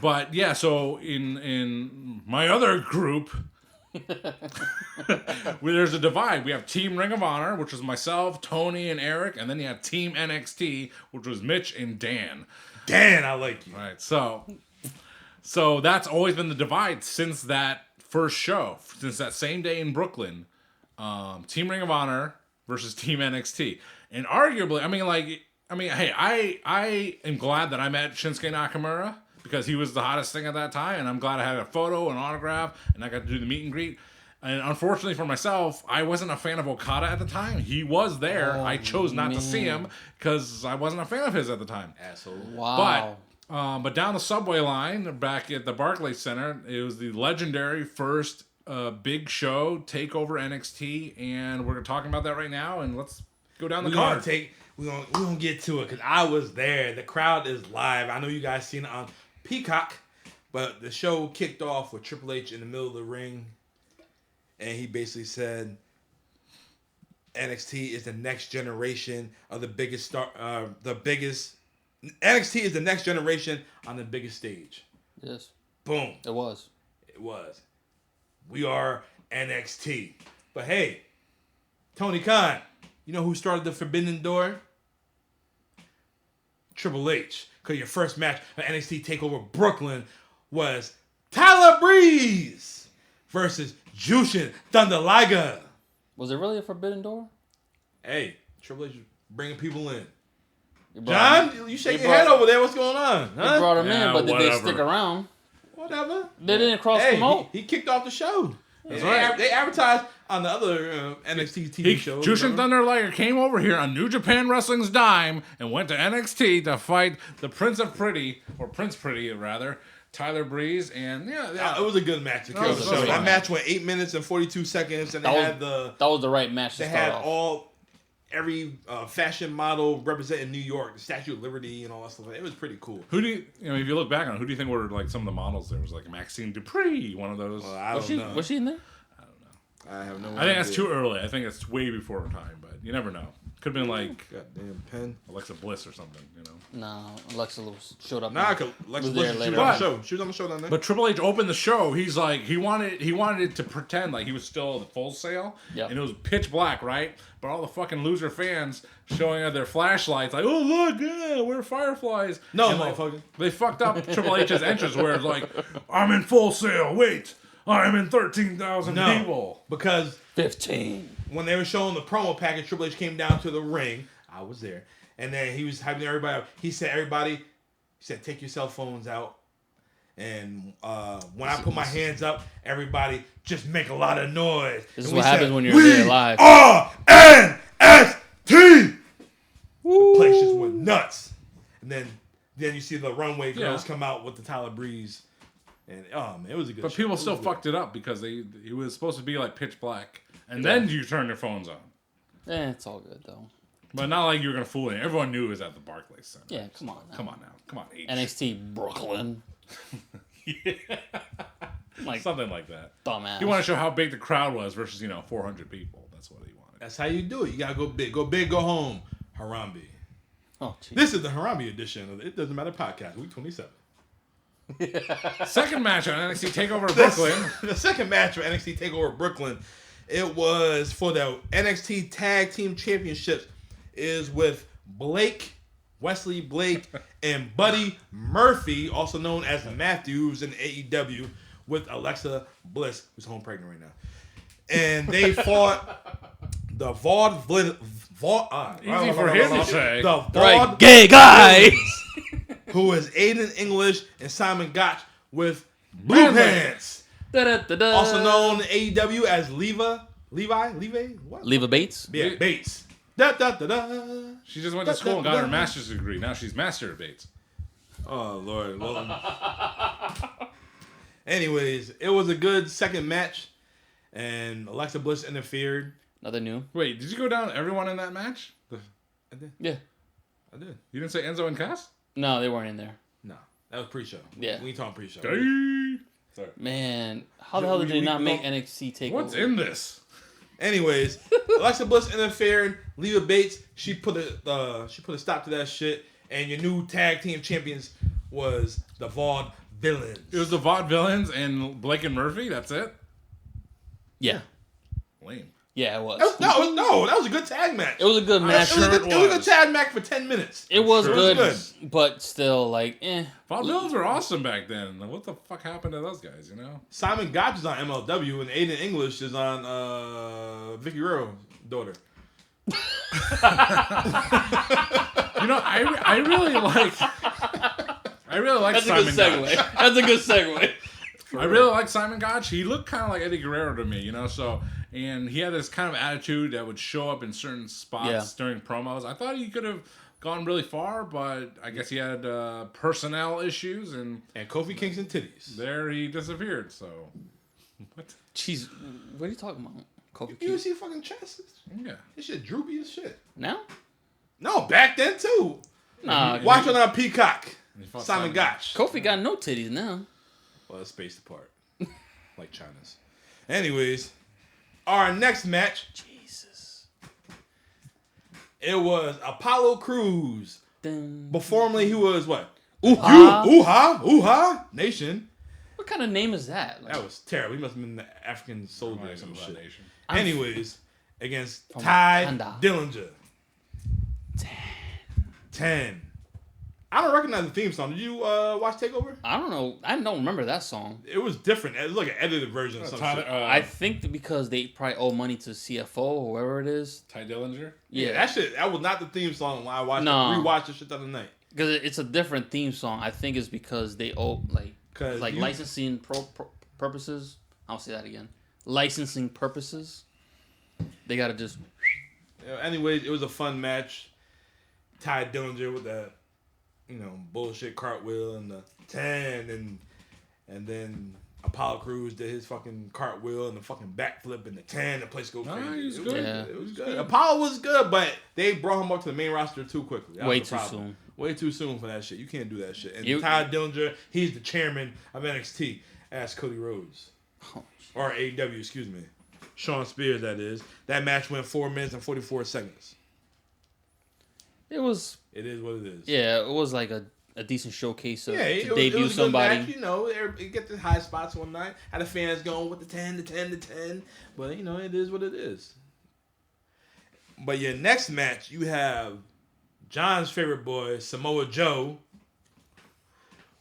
[SPEAKER 1] But yeah, so in my other group, there's a divide. We have Team Ring of Honor, which was myself, Tony, and Eric, and then you have Team NXT, which was Mitch and Dan.
[SPEAKER 3] Dan, I like you.
[SPEAKER 1] All right, so that's always been the divide since that first show, since that same day in Brooklyn. Team Ring of Honor versus Team NXT. And arguably, hey, I am glad that I met Shinsuke Nakamura because he was the hottest thing at that time, and I'm glad I had a photo, an autograph, and I got to do the meet and greet. And unfortunately for myself, I wasn't a fan of Okada at the time. He was there. I chose not to see him because I wasn't a fan of his at the time.
[SPEAKER 3] Asshole.
[SPEAKER 2] Wow.
[SPEAKER 1] But down the subway line, back at the Barclays Center, it was the legendary first big show, Takeover NXT, and we're talking about that right now, and let's go down the card.
[SPEAKER 3] We're gonna get to it, because I was there. The crowd is live. I know you guys seen it on Peacock, but the show kicked off with Triple H in the middle of the ring. and he basically said NXT is the next generation of the biggest star. NXT is the next generation on the biggest stage.
[SPEAKER 2] Yes.
[SPEAKER 3] Boom.
[SPEAKER 2] It was.
[SPEAKER 3] It was. We are NXT. But hey, Tony Khan, you know who started the Forbidden Door? Triple H. Because your first match at NXT Takeover Brooklyn was Tyler Breeze versus Jushin Thunder Liger.
[SPEAKER 2] Was it really a forbidden door?
[SPEAKER 3] Hey, Triple H is bringing people in.
[SPEAKER 2] John,
[SPEAKER 3] you shake your head over there. What's going on?
[SPEAKER 2] They brought him in, but did
[SPEAKER 1] whatever.
[SPEAKER 2] they stick around?
[SPEAKER 3] Whatever.
[SPEAKER 2] They didn't cross promote.
[SPEAKER 3] He kicked off the show.
[SPEAKER 1] That's right.
[SPEAKER 3] They advertised on the other NXT TV shows.
[SPEAKER 1] Jushin Thunder Liger came over here on New Japan Wrestling's dime and went to NXT to fight the Prince Pretty rather, Tyler Breeze, and
[SPEAKER 3] it was a good match to kill the show. That match went 8 minutes and 42 seconds, and
[SPEAKER 2] that was the right match.
[SPEAKER 3] They had every fashion model representing New York, the Statue of Liberty, and all that stuff. It was pretty cool.
[SPEAKER 1] Who do you if you look back on it, who do you think were like some of the models? There was like Maxine Dupree, one of those.
[SPEAKER 3] Well, I don't know.
[SPEAKER 2] Was she in there?
[SPEAKER 3] I have no idea.
[SPEAKER 1] I think that's too early. I think it's way before her time, but you never know. Could have been like
[SPEAKER 3] goddamn pen
[SPEAKER 1] Alexa Bliss or something,
[SPEAKER 2] No, Alexa Lewis showed up.
[SPEAKER 3] Nah, cause Alexa Bliss she was on the show. She was on the show down there.
[SPEAKER 1] But Triple H opened the show. He's like he wanted it to pretend like he was still at Full Sail, and it was pitch black, right? But all the fucking loser fans showing up their flashlights, like, oh look, yeah, we're fireflies.
[SPEAKER 3] No,
[SPEAKER 1] and
[SPEAKER 3] motherfucker.
[SPEAKER 1] They fucked up Triple H's entrance where it's like, I'm in Full Sail. Wait, I'm in 13,000 people
[SPEAKER 3] because
[SPEAKER 2] 15.
[SPEAKER 3] When they were showing the promo package, Triple H came down to the ring. I was there. And then he was hyping everybody up. He said, take your cell phones out. And when I put my hands up, everybody just make a lot of noise.
[SPEAKER 2] This is what happens when you're there live.
[SPEAKER 3] NXT! The place just went nuts. And then you see the runway girls come out with the Tyler Breeze. And man, it was a good show.
[SPEAKER 1] But people still fucked it up because it was supposed to be like pitch black. And then you turn your phones on.
[SPEAKER 2] It's all good though.
[SPEAKER 1] But not like you were gonna fool anyone. Everyone knew it was at the Barclays Center.
[SPEAKER 2] Yeah, come on now.
[SPEAKER 1] Come on, H.
[SPEAKER 2] NXT Brooklyn.
[SPEAKER 1] Like something like that.
[SPEAKER 2] Dumbass.
[SPEAKER 1] You want to show how big the crowd was versus 400 people. That's what he wanted.
[SPEAKER 3] That's how you do it. You gotta go big, go home. Harambe.
[SPEAKER 2] Oh, geez.
[SPEAKER 3] This is the Harambe edition of the It Doesn't Matter podcast, week 27.
[SPEAKER 1] Second match on NXT Takeover Brooklyn.
[SPEAKER 3] The second match of NXT Takeover Brooklyn. It was for the NXT Tag Team Championships. Is with Wesley Blake, and Buddy Murphy, also known as Matthews in AEW, with Alexa Bliss, who's home pregnant right now. And they fought the
[SPEAKER 1] Easy for him to say.
[SPEAKER 3] The
[SPEAKER 2] gay guy,
[SPEAKER 3] who is Aiden English and Simon Gotch with Blue Pants. Also known in AEW as Levi? What?
[SPEAKER 2] Leva Bates?
[SPEAKER 3] Yeah, Bates.
[SPEAKER 1] She just went to school and got her master's degree. Now she's Master of Bates.
[SPEAKER 3] Oh, Lord. Anyways, it was a good second match, and Alexa Bliss interfered.
[SPEAKER 2] Nothing new.
[SPEAKER 1] Wait, did you go down everyone in that match?
[SPEAKER 3] I did.
[SPEAKER 2] Yeah.
[SPEAKER 3] I did.
[SPEAKER 1] You didn't say Enzo and Cass?
[SPEAKER 2] No, they weren't in there.
[SPEAKER 3] No. That was pre-show.
[SPEAKER 2] Yeah.
[SPEAKER 3] We ain't talking pre-show.
[SPEAKER 1] Sorry.
[SPEAKER 2] Man, how the hell did they not make NXT Takeover?
[SPEAKER 1] What's in this?
[SPEAKER 3] Anyways, Alexa Bliss interfered. Leva Bates, she put a stop to that shit. And your new tag team champions was the Vaude Villains.
[SPEAKER 1] It was the Vaude Villains and Blake and Murphy. That's it.
[SPEAKER 2] Yeah.
[SPEAKER 1] Lame.
[SPEAKER 2] Yeah, it was.
[SPEAKER 3] No, that was a good tag match.
[SPEAKER 2] It was a good match.
[SPEAKER 3] It was a good tag match for 10 minutes.
[SPEAKER 2] It was good, but still, like,
[SPEAKER 1] Vaude Villains were awesome back then. What the fuck happened to those guys,
[SPEAKER 3] Simon Gotch is on MLW, and Aiden English is on Vicky Guerrero's daughter.
[SPEAKER 1] I really like Simon Gotch.
[SPEAKER 2] That's a good segue.
[SPEAKER 1] I really like Simon Gotch. He looked kind of like Eddie Guerrero to me, and he had this kind of attitude that would show up in certain spots during promos. I thought he could have gone really far, but I guess he had personnel issues, and
[SPEAKER 3] Kofi Kingston titties.
[SPEAKER 1] There he disappeared. So what?
[SPEAKER 2] Jeez, what are you talking about? Kofi
[SPEAKER 3] You see fucking chests?
[SPEAKER 1] Yeah,
[SPEAKER 3] this shit droopy as shit.
[SPEAKER 2] Now?
[SPEAKER 3] No, back then too.
[SPEAKER 2] Nah,
[SPEAKER 3] watch it on Peacock. Simon Gotch.
[SPEAKER 2] Kofi got no titties now.
[SPEAKER 3] Well, it's spaced apart, like China's. Anyways, Our next match.
[SPEAKER 2] Jesus.
[SPEAKER 3] It was Apollo Crews. But formerly he was what?
[SPEAKER 2] Ooh-ha.
[SPEAKER 3] Ooh-ha Nation.
[SPEAKER 2] What kind of name is that?
[SPEAKER 3] That was terrible. He must have been the African soldier or some shit.
[SPEAKER 1] Nation.
[SPEAKER 3] Anyways, against Ty
[SPEAKER 2] Wakanda.
[SPEAKER 3] Dillinger. 10. I don't recognize the theme song. Did you watch Takeover?
[SPEAKER 2] I don't know. I don't remember that song.
[SPEAKER 3] It was different. It was like an edited version of some shit.
[SPEAKER 2] I think that because they probably owe money to CFO or whoever it is.
[SPEAKER 1] Ty Dillinger?
[SPEAKER 3] Yeah, that was not the theme song when I watched rewatched the shit the other night.
[SPEAKER 2] Because it's a different theme song. I think it's because they owe licensing purposes. I'll say that again. Licensing purposes. They gotta just.
[SPEAKER 3] Anyways, it was a fun match. Ty Dillinger with the, bullshit cartwheel and the 10 and then Apollo Crews did his fucking cartwheel and the fucking backflip and the 10. The place goes crazy.
[SPEAKER 1] He was good.
[SPEAKER 2] Yeah.
[SPEAKER 3] It was good. Apollo was good, but they brought him up to the main roster too quickly.
[SPEAKER 2] Way too soon.
[SPEAKER 3] Way too soon for that shit. You can't do that shit. And Ty Dillinger, he's the chairman of NXT. Ask Cody Rhodes. Or AEW, excuse me. Sean Spears, that is. That match went 4 minutes and 44 seconds.
[SPEAKER 2] It was.
[SPEAKER 3] It is what it is.
[SPEAKER 2] Yeah, it was like a decent showcase to
[SPEAKER 3] it
[SPEAKER 2] debut
[SPEAKER 3] was
[SPEAKER 2] somebody.
[SPEAKER 3] A good match, you get the high spots one night. Had the fans going with the 10, the 10, the 10. But, it is what it is. But your next match, you have John's favorite boy, Samoa Joe,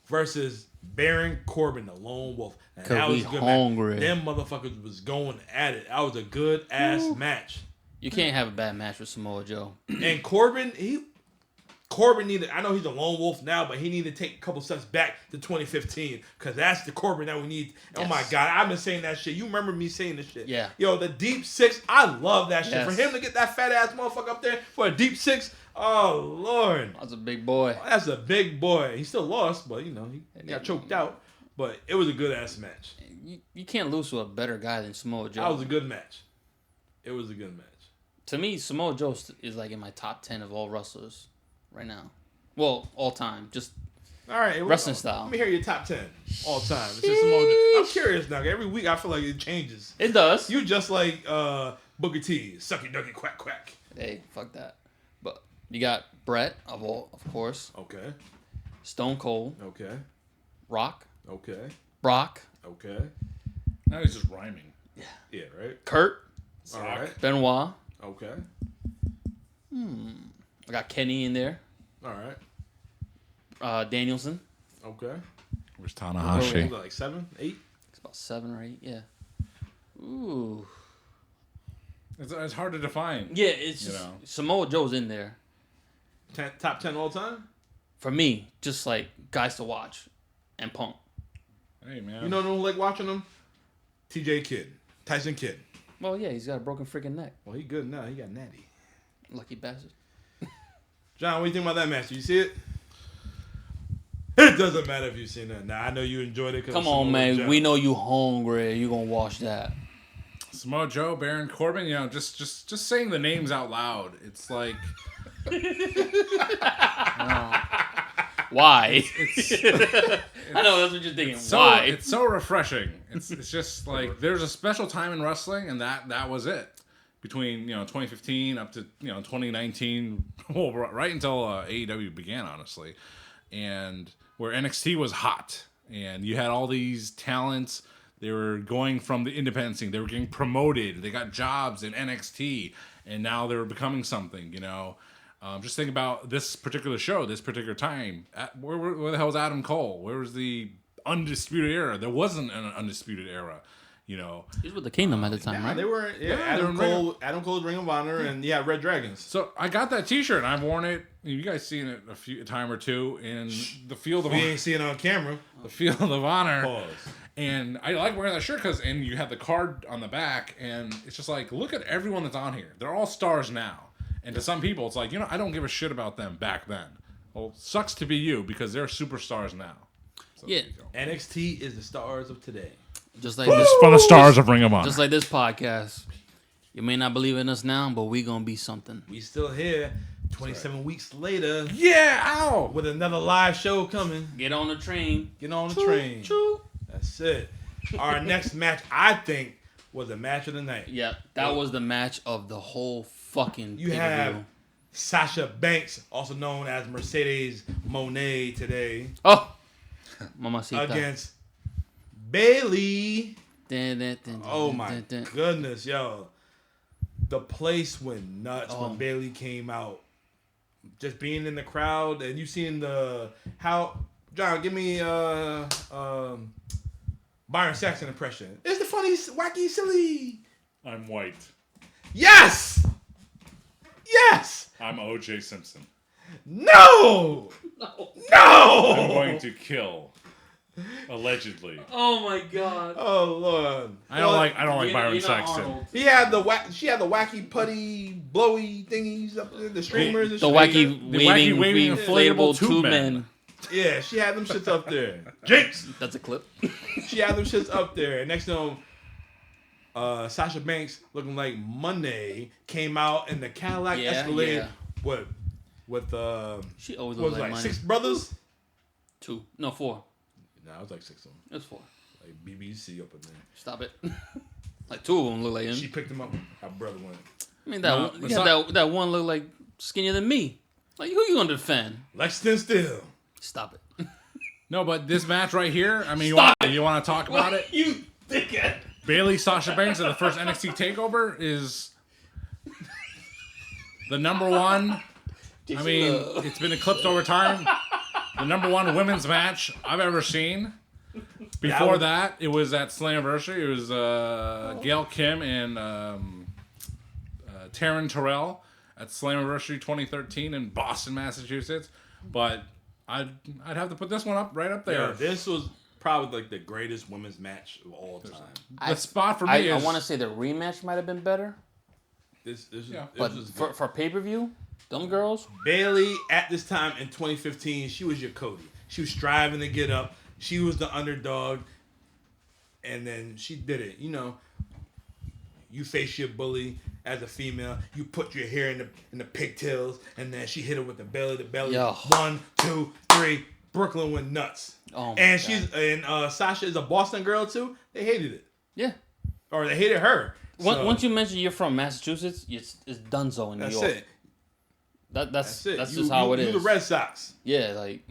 [SPEAKER 3] versus Baron Corbin, the Lone Wolf. And that was a good
[SPEAKER 2] hungry.
[SPEAKER 3] match. Them motherfuckers was going at it. That was a good ass match.
[SPEAKER 2] You can't have a bad match with Samoa Joe.
[SPEAKER 3] And Corbin needed, I know he's a Lone Wolf now, but he needed to take a couple steps back to 2015 because that's the Corbin that we need. Yes. Oh my God, I've been saying that shit. You remember me saying this shit.
[SPEAKER 2] Yeah.
[SPEAKER 3] Yo, the deep six, I love that shit.
[SPEAKER 2] Yes.
[SPEAKER 3] For him to get that fat ass motherfucker up there for a deep six, oh Lord.
[SPEAKER 2] That's a big boy.
[SPEAKER 3] That's a big boy. He still lost, but he got choked out. But it was a good ass match.
[SPEAKER 2] You can't lose to a better guy than Samoa Joe.
[SPEAKER 3] That was a good match. It was a good match.
[SPEAKER 2] To me, Samoa Joe is like in my top 10 of all wrestlers right now. Well, all time. Just
[SPEAKER 3] all right,
[SPEAKER 2] wrestling style.
[SPEAKER 3] Let me hear your top 10 all time. It's just Samoa Joe. I'm curious now. Every week I feel like it changes.
[SPEAKER 2] It does.
[SPEAKER 3] You just like Booker T, sucky ducky quack quack.
[SPEAKER 2] Hey, fuck that. But you got Brett, of course.
[SPEAKER 3] Okay.
[SPEAKER 2] Stone Cold.
[SPEAKER 3] Okay.
[SPEAKER 2] Rock.
[SPEAKER 3] Okay.
[SPEAKER 2] Brock.
[SPEAKER 3] Okay.
[SPEAKER 1] Now he's just rhyming.
[SPEAKER 3] Yeah, right.
[SPEAKER 2] Kurt.
[SPEAKER 3] All right.
[SPEAKER 2] Benoit.
[SPEAKER 3] Okay.
[SPEAKER 2] I got Kenny in there.
[SPEAKER 3] All right.
[SPEAKER 2] Danielson.
[SPEAKER 3] Okay.
[SPEAKER 1] Where's
[SPEAKER 3] Was
[SPEAKER 1] Tanahashi?
[SPEAKER 3] it like 7, 8?
[SPEAKER 2] It's about 7 or 8, yeah. Ooh.
[SPEAKER 1] It's hard to define.
[SPEAKER 2] Yeah, it's just, Samoa Joe's in there.
[SPEAKER 3] Top 10 all time?
[SPEAKER 2] For me, just like guys to watch. And Punk.
[SPEAKER 1] Hey, man.
[SPEAKER 3] You know who like watching them? TJ Kidd. Tyson Kidd.
[SPEAKER 2] Well, yeah, he's got a broken freaking neck.
[SPEAKER 3] Well, he good now. He got natty.
[SPEAKER 2] Lucky bastard.
[SPEAKER 3] John, what do you think about that match? Did you see it? It doesn't matter if you've seen it. Nah, I know you enjoyed it.
[SPEAKER 2] Come on, man. Joe. We know you hungry. You gonna watch that.
[SPEAKER 1] Samoa Joe, Baron Corbin, just saying the names out loud. It's like...
[SPEAKER 2] Why? I know that's what you're thinking. Why?
[SPEAKER 1] It's so refreshing. It's just like there's a special time in wrestling, and that was it. Between 2015 up to 2019, well, right until AEW began, honestly, and where NXT was hot, and you had all these talents. They were going from the independent scene. They were getting promoted. They got jobs in NXT, and now they were becoming something. Just think about this particular show, this particular time. Where the hell was Adam Cole? Where was the Undisputed Era? There wasn't an Undisputed Era,
[SPEAKER 2] He was with the Kingdom at the time, right?
[SPEAKER 3] They were, Adam Cole's Ring of Honor, and Red Dragons.
[SPEAKER 1] So I got that T-shirt, and I've worn it. You guys seen it a time or two in the Field of Honor.
[SPEAKER 3] We ain't seeing it on camera.
[SPEAKER 1] The Field of Honor.
[SPEAKER 3] Pause.
[SPEAKER 1] And I like wearing that shirt because you have the card on the back, and it's just like, look at everyone that's on here. They're all stars now. And to some people, it's like, I don't give a shit about them back then. Well, sucks to be you because they're superstars now. So
[SPEAKER 2] yeah.
[SPEAKER 3] NXT is the stars of today.
[SPEAKER 2] Just like
[SPEAKER 1] this, for the stars of Ring of Honor.
[SPEAKER 2] Just like this podcast. You may not believe in us now, but we gonna be something.
[SPEAKER 3] We still here 27 weeks later.
[SPEAKER 1] Yeah, ow!
[SPEAKER 3] With another live show coming.
[SPEAKER 2] Get on the train.
[SPEAKER 3] Get on the train.
[SPEAKER 2] Choo.
[SPEAKER 3] That's it. Our next match, I think, was the match of the night.
[SPEAKER 2] Yeah, that was the match of the whole fucking.
[SPEAKER 3] You have Sasha Banks, also known as Mercedes Monet today.
[SPEAKER 2] Oh, Mamacita.
[SPEAKER 3] Against Bailey. Oh my
[SPEAKER 2] dun.
[SPEAKER 3] goodness, yo. The place went nuts when Bailey came out. Just being in the crowd and you seen John, give me Byron Saxon impression. It's the funny, wacky, silly.
[SPEAKER 1] I'm white.
[SPEAKER 3] Yes! Yes!
[SPEAKER 1] I'm O.J. Simpson.
[SPEAKER 3] No!
[SPEAKER 1] I'm going to kill. Allegedly.
[SPEAKER 2] Oh my god.
[SPEAKER 3] Oh Lord.
[SPEAKER 1] I don't like Byron Saxton.
[SPEAKER 3] She had the wacky putty blowy thingies up there, the streamers and
[SPEAKER 2] the
[SPEAKER 3] shit.
[SPEAKER 2] wacky waving inflatable tube men.
[SPEAKER 3] Yeah, she had them shits up there. Jinx!
[SPEAKER 2] That's a clip.
[SPEAKER 3] She had them shits up there. And next to them, Sasha Banks, looking like Monday, came out in the Cadillac Escalade with
[SPEAKER 2] she always
[SPEAKER 3] what
[SPEAKER 2] looks
[SPEAKER 3] was
[SPEAKER 2] like
[SPEAKER 3] it,
[SPEAKER 2] money.
[SPEAKER 3] 6 brothers?
[SPEAKER 2] 2. No, 4.
[SPEAKER 3] No, it was like 6 of them.
[SPEAKER 2] It was 4.
[SPEAKER 3] Like BBC up in there.
[SPEAKER 2] Stop it. Like 2 of them look like him.
[SPEAKER 3] She picked him up. Her brother went.
[SPEAKER 2] I mean, that one looked like skinnier than me. Like, who you gonna defend?
[SPEAKER 3] Lexington Steele.
[SPEAKER 2] Stop it.
[SPEAKER 1] No, but this match right here, I mean, you want to talk about it?
[SPEAKER 2] You dickhead.
[SPEAKER 1] Bailey Sasha Banks at the first NXT Takeover is the number one. I mean, it's been eclipsed over time. The number one women's match I've ever seen. Before that, it was at Slammiversary. It was Gail Kim and Taryn Terrell at Slammiversary 2013 in Boston, Massachusetts. But I'd have to put this one right up there.
[SPEAKER 3] Yeah, this was probably like the greatest women's match of all time.
[SPEAKER 1] The spot for me
[SPEAKER 2] I
[SPEAKER 1] is...
[SPEAKER 2] want to say the rematch might have been better.
[SPEAKER 3] This
[SPEAKER 2] But
[SPEAKER 3] was
[SPEAKER 2] for pay-per-view, them girls...
[SPEAKER 3] Bailey, at this time in 2015, she was your Cody. She was striving to get up. She was the underdog. And then she did it. You know, you face your bully as a female. You put your hair in the pigtails. And then she hit her with the belly to belly.
[SPEAKER 2] Yo.
[SPEAKER 3] 1, 2, 3. Brooklyn went nuts.
[SPEAKER 2] Oh my
[SPEAKER 3] and
[SPEAKER 2] God.
[SPEAKER 3] Sasha is a Boston girl, too. They hated it.
[SPEAKER 2] Yeah.
[SPEAKER 3] Or they hated her.
[SPEAKER 2] Once you mention you're from Massachusetts, it's Dunzo in New York.
[SPEAKER 3] That's it.
[SPEAKER 2] That's
[SPEAKER 3] it.
[SPEAKER 2] just how it is.
[SPEAKER 3] You the Red Sox.
[SPEAKER 2] Yeah, like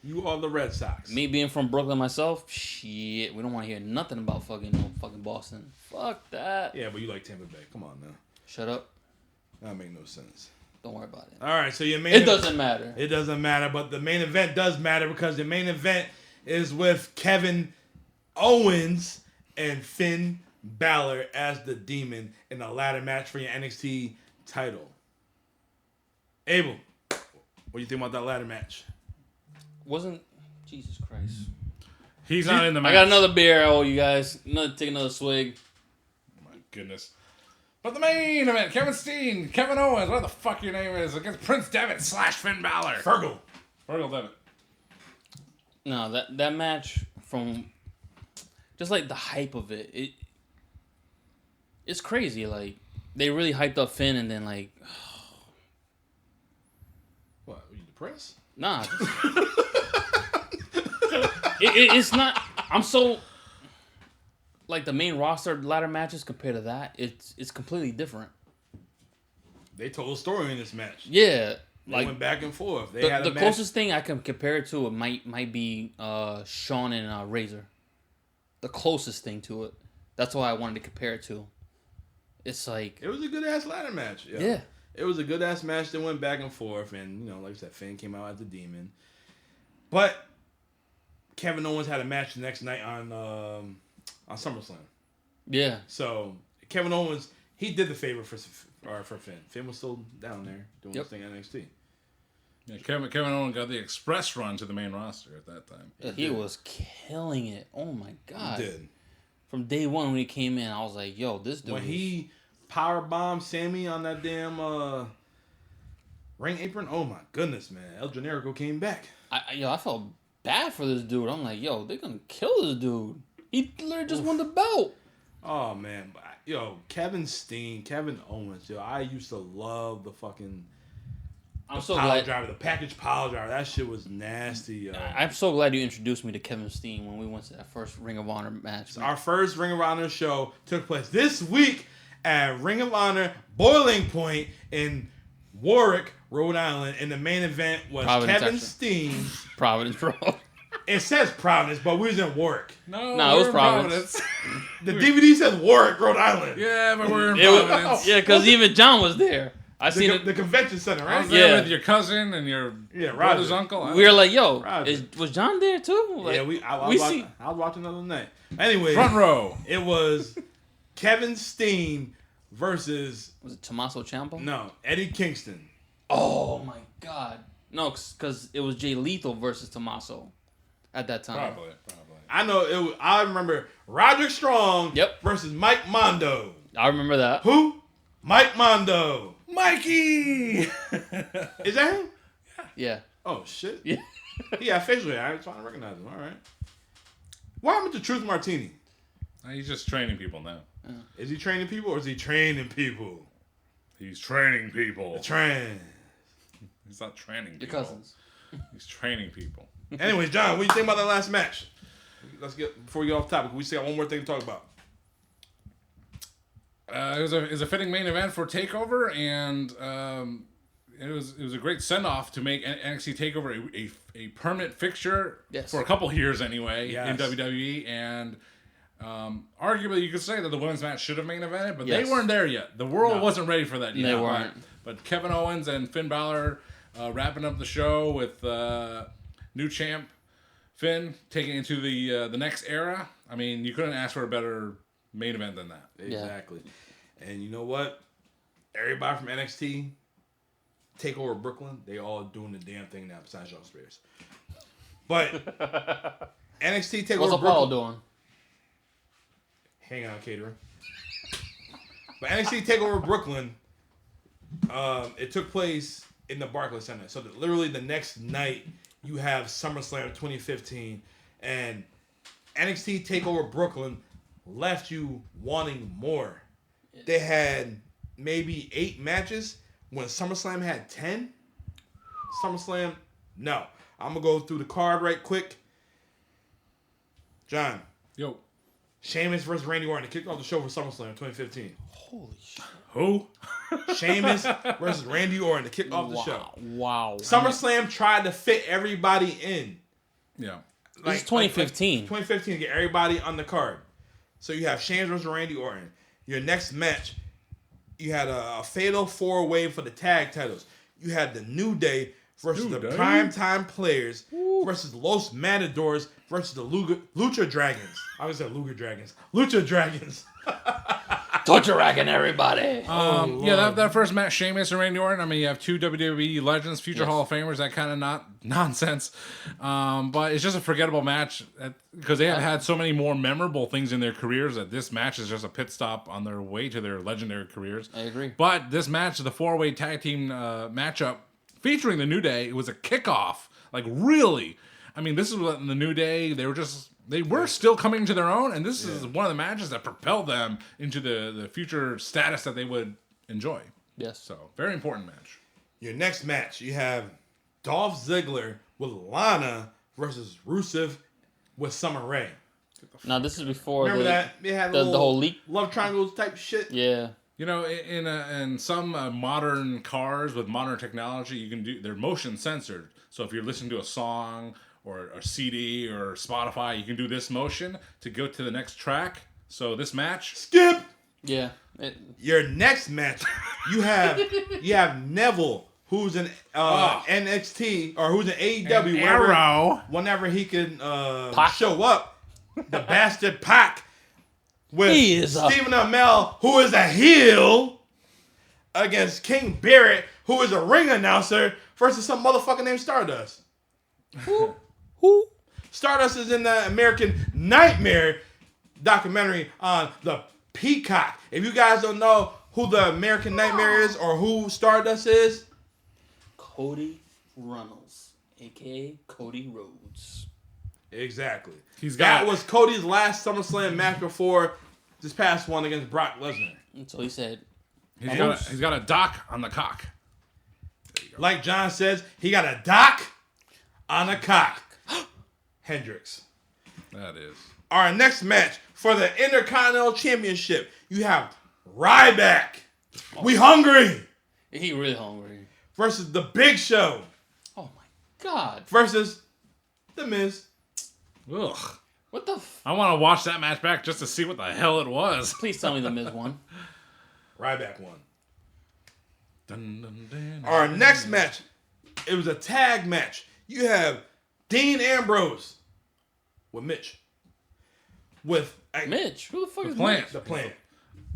[SPEAKER 3] You are the Red Sox.
[SPEAKER 2] me being from Brooklyn myself, shit, we don't want to hear nothing about fucking Boston. Fuck that.
[SPEAKER 3] Yeah, but you like Tampa Bay. Come on now.
[SPEAKER 2] Shut up.
[SPEAKER 3] That make no sense.
[SPEAKER 2] Don't worry about it.
[SPEAKER 3] All right, so your main
[SPEAKER 2] It doesn't matter.
[SPEAKER 3] It doesn't matter, but the main event does matter because the main event is with Kevin Owens and Finn Balor as the Demon in a ladder match for your NXT title. Abel, what do you think about that ladder match?
[SPEAKER 2] Wasn't Jesus Christ.
[SPEAKER 1] He's not in the match.
[SPEAKER 2] I got another beer. I owe you guys. Take another swig.
[SPEAKER 1] Oh my goodness. But the main event, Kevin Steen, Kevin Owens, what the fuck your name is, against Prince Devitt / Finn Balor.
[SPEAKER 3] Fergal
[SPEAKER 1] Devitt.
[SPEAKER 2] No, that match from just like the hype of it's crazy. Like they really hyped up Finn, and then like,
[SPEAKER 3] What, are you depressed?
[SPEAKER 2] nah. It's not. I'm so like the main roster ladder matches compared to that. It's completely different.
[SPEAKER 3] They told a story in this match.
[SPEAKER 2] Yeah,
[SPEAKER 3] They
[SPEAKER 2] like
[SPEAKER 3] went back and forth. They had
[SPEAKER 2] the
[SPEAKER 3] a match.
[SPEAKER 2] closest thing I can compare it to might be Shawn and Razor. The closest thing to it. That's why I wanted to compare it to. It's like
[SPEAKER 3] It was a good ass ladder match.
[SPEAKER 2] Yeah.
[SPEAKER 3] It was a good ass match that went back and forth, and you know, like I said, Finn came out as the Demon. But Kevin Owens had a match the next night on SummerSlam.
[SPEAKER 2] Yeah.
[SPEAKER 3] So Kevin Owens, he did the favor for Finn. Finn was still down there doing his thing at NXT.
[SPEAKER 1] Yeah, Kevin Owens got the express run to the main roster at that time.
[SPEAKER 2] He was killing it. Oh my god.
[SPEAKER 3] He did.
[SPEAKER 2] From day one when he came in, I was like, yo, this dude.
[SPEAKER 3] When he power bombed Sammy on that damn ring apron, oh my goodness, man. El Generico came back.
[SPEAKER 2] I felt bad for this dude. I'm like, yo, they're gonna kill this dude. He literally just won the belt.
[SPEAKER 3] Oh man, Kevin Owens, yo, I used to love the fucking
[SPEAKER 2] I'm so
[SPEAKER 3] Pile
[SPEAKER 2] glad.
[SPEAKER 3] driver, the package pile driver. That shit was nasty, yo.
[SPEAKER 2] I'm so glad you introduced me to Kevin Steen when we went to that first Ring of Honor match.
[SPEAKER 3] So our first Ring of Honor show took place this week at Ring of Honor Boiling Point in Warwick, Rhode Island. And the main event was
[SPEAKER 2] Providence,
[SPEAKER 3] Kevin
[SPEAKER 2] actually.
[SPEAKER 3] Steen.
[SPEAKER 2] Providence, bro.
[SPEAKER 3] It says Providence, but we was in Warwick.
[SPEAKER 2] No, it
[SPEAKER 1] we're
[SPEAKER 2] was
[SPEAKER 1] in
[SPEAKER 2] Providence.
[SPEAKER 3] The DVD says Warwick, Rhode Island.
[SPEAKER 1] Yeah, but we're in
[SPEAKER 2] It was-
[SPEAKER 1] Providence.
[SPEAKER 2] Yeah, because even John was there. I seen it.
[SPEAKER 3] The convention center,
[SPEAKER 1] I was
[SPEAKER 3] right?
[SPEAKER 1] there
[SPEAKER 2] Yeah.
[SPEAKER 1] with your cousin and your
[SPEAKER 3] Yeah,
[SPEAKER 1] brother's
[SPEAKER 3] Roger.
[SPEAKER 1] uncle.
[SPEAKER 2] We were like, "Yo,
[SPEAKER 3] Roger.
[SPEAKER 2] was John there too?" Like,
[SPEAKER 3] Yeah, I was watching the other night. Anyway,
[SPEAKER 1] front row.
[SPEAKER 3] it was Kevin Steen versus
[SPEAKER 2] Was it Tommaso Ciampa?
[SPEAKER 3] Eddie Kingston.
[SPEAKER 2] Oh my God! No, because it was Jay Lethal versus Tommaso at that time.
[SPEAKER 1] Probably.
[SPEAKER 3] I know I remember Roderick Strong
[SPEAKER 2] Yep.
[SPEAKER 3] versus Mike Mondo.
[SPEAKER 2] I remember that.
[SPEAKER 3] Who? Mike Mondo.
[SPEAKER 1] Mikey.
[SPEAKER 3] Is that him?
[SPEAKER 2] Yeah.
[SPEAKER 3] Oh shit.
[SPEAKER 2] Yeah.
[SPEAKER 3] Yeah, facial hair. I was trying to recognize him. All right. What happened to Truth Martini?
[SPEAKER 1] He's just training people now.
[SPEAKER 3] Is he training people or is he training people?
[SPEAKER 1] He's training people.
[SPEAKER 3] Train.
[SPEAKER 1] He's not training
[SPEAKER 2] Your
[SPEAKER 1] people.
[SPEAKER 2] cousins.
[SPEAKER 1] He's training people.
[SPEAKER 3] Anyways, John, what do you think about that last match? Let's get before we get off topic. We still got one more thing to talk about.
[SPEAKER 1] It was a fitting main event for Takeover, and it was a great send off to make NXT Takeover a permanent fixture
[SPEAKER 2] Yes.
[SPEAKER 1] for a couple years anyway
[SPEAKER 3] Yes.
[SPEAKER 1] in WWE. And arguably, you could say that the women's match should have main evented, but they
[SPEAKER 2] Yes.
[SPEAKER 1] weren't there yet. The world
[SPEAKER 3] No.
[SPEAKER 1] wasn't ready for that yet.
[SPEAKER 2] They weren't.
[SPEAKER 1] But Kevin Owens and Finn Balor wrapping up the show with new champ Finn taking it to the next era. I mean, you couldn't ask for a better main event than that.
[SPEAKER 3] Exactly. And you know what? Everybody from NXT Takeover Brooklyn, they all doing the damn thing now besides John Spears. But NXT Takeover
[SPEAKER 2] What's
[SPEAKER 3] Brooklyn.
[SPEAKER 2] Apollo doing?
[SPEAKER 3] Hang on, catering. But NXT Takeover Brooklyn, it took place in the Barclays Center. So literally the next night, you have SummerSlam 2015, and NXT Takeover Brooklyn left you wanting more. They had maybe 8 matches when SummerSlam had 10. SummerSlam, no. I'm going to go through the card right quick. John.
[SPEAKER 1] Yo.
[SPEAKER 3] Sheamus versus Randy Orton kicked off the show for SummerSlam 2015.
[SPEAKER 2] Holy shit!
[SPEAKER 1] Who?
[SPEAKER 3] Sheamus versus Randy Orton to kick off the show.
[SPEAKER 2] Wow.
[SPEAKER 3] SummerSlam tried to fit everybody in.
[SPEAKER 1] Yeah.
[SPEAKER 2] This is 2015.
[SPEAKER 3] 2015 to get everybody on the card. So you have Sheamus versus Randy Orton. Your next match, you had a fatal 4-way for the tag titles. You had the New Day versus
[SPEAKER 1] New
[SPEAKER 3] the
[SPEAKER 1] Day?
[SPEAKER 3] Primetime Players versus Los Matadors versus the Lucha Dragons. I was say Luger Dragons. Lucha Dragons.
[SPEAKER 2] Torture-racking everybody.
[SPEAKER 1] Yeah, that first match, Sheamus and Randy Orton. I mean, you have 2 WWE legends, future Hall of Famers. That kind of not nonsense, but it's just a forgettable match because they have had so many more memorable things in their careers that this match is just a pit stop on their way to their legendary careers.
[SPEAKER 2] I agree.
[SPEAKER 1] But this match, the 4-way tag team matchup featuring the New Day, it was a kickoff. Like really, I mean, this is what the New Day. They were still coming to their own, and this is one of the matches that propelled them into the future status that they would enjoy.
[SPEAKER 2] Yes.
[SPEAKER 1] So, very important match.
[SPEAKER 3] Your next match, you have Dolph Ziggler with Lana versus Rusev with Summer Rae.
[SPEAKER 2] Now this is before
[SPEAKER 3] Remember that? They had
[SPEAKER 2] the whole leak.
[SPEAKER 3] love triangles type shit.
[SPEAKER 2] Yeah.
[SPEAKER 1] You know, in some modern cars with modern technology, you can do they're motion censored. So if you're listening to a song or a CD or Spotify, you can do this motion to go to the next track. So this match,
[SPEAKER 3] Skip.
[SPEAKER 2] Yeah.
[SPEAKER 3] Your next match, you have Neville, who's in NXT or who's in AEW.
[SPEAKER 1] Arrow.
[SPEAKER 3] Whenever he can
[SPEAKER 2] Pac.
[SPEAKER 3] show up, the bastard Pac with
[SPEAKER 2] He is a-
[SPEAKER 3] Stephen Amell, who is a heel, against King Barrett, who is a ring announcer, versus some motherfucker named Stardust.
[SPEAKER 2] Who?
[SPEAKER 3] Stardust is in the American Nightmare documentary on the Peacock. If you guys don't know who the American Nightmare is or who Stardust is,
[SPEAKER 2] Cody Runnels, aka Cody Rhodes.
[SPEAKER 3] exactly.
[SPEAKER 1] got-
[SPEAKER 3] That was Cody's last SummerSlam match before this past one against Brock Lesnar.
[SPEAKER 2] And so he said,
[SPEAKER 1] He's got a dock on the cock. There you
[SPEAKER 3] Like John says, he got a doc on a cock. Hendricks.
[SPEAKER 1] That is.
[SPEAKER 3] Our next match for the Intercontinental Championship, you have Ryback. We hungry.
[SPEAKER 2] He really hungry.
[SPEAKER 3] Versus The Big Show.
[SPEAKER 2] Oh my God.
[SPEAKER 3] Versus The Miz.
[SPEAKER 1] Ugh.
[SPEAKER 2] What the?
[SPEAKER 1] I want to watch that match back just to see what the hell it was.
[SPEAKER 2] Please tell me the Miz won.
[SPEAKER 3] Ryback won.
[SPEAKER 1] Dun, dun, dun,
[SPEAKER 3] Our next match, it was a tag match. You have Dean Ambrose with Mitch. With
[SPEAKER 2] Mitch? Who the fuck is
[SPEAKER 1] Plant.
[SPEAKER 2] Mitch?
[SPEAKER 3] The Plant.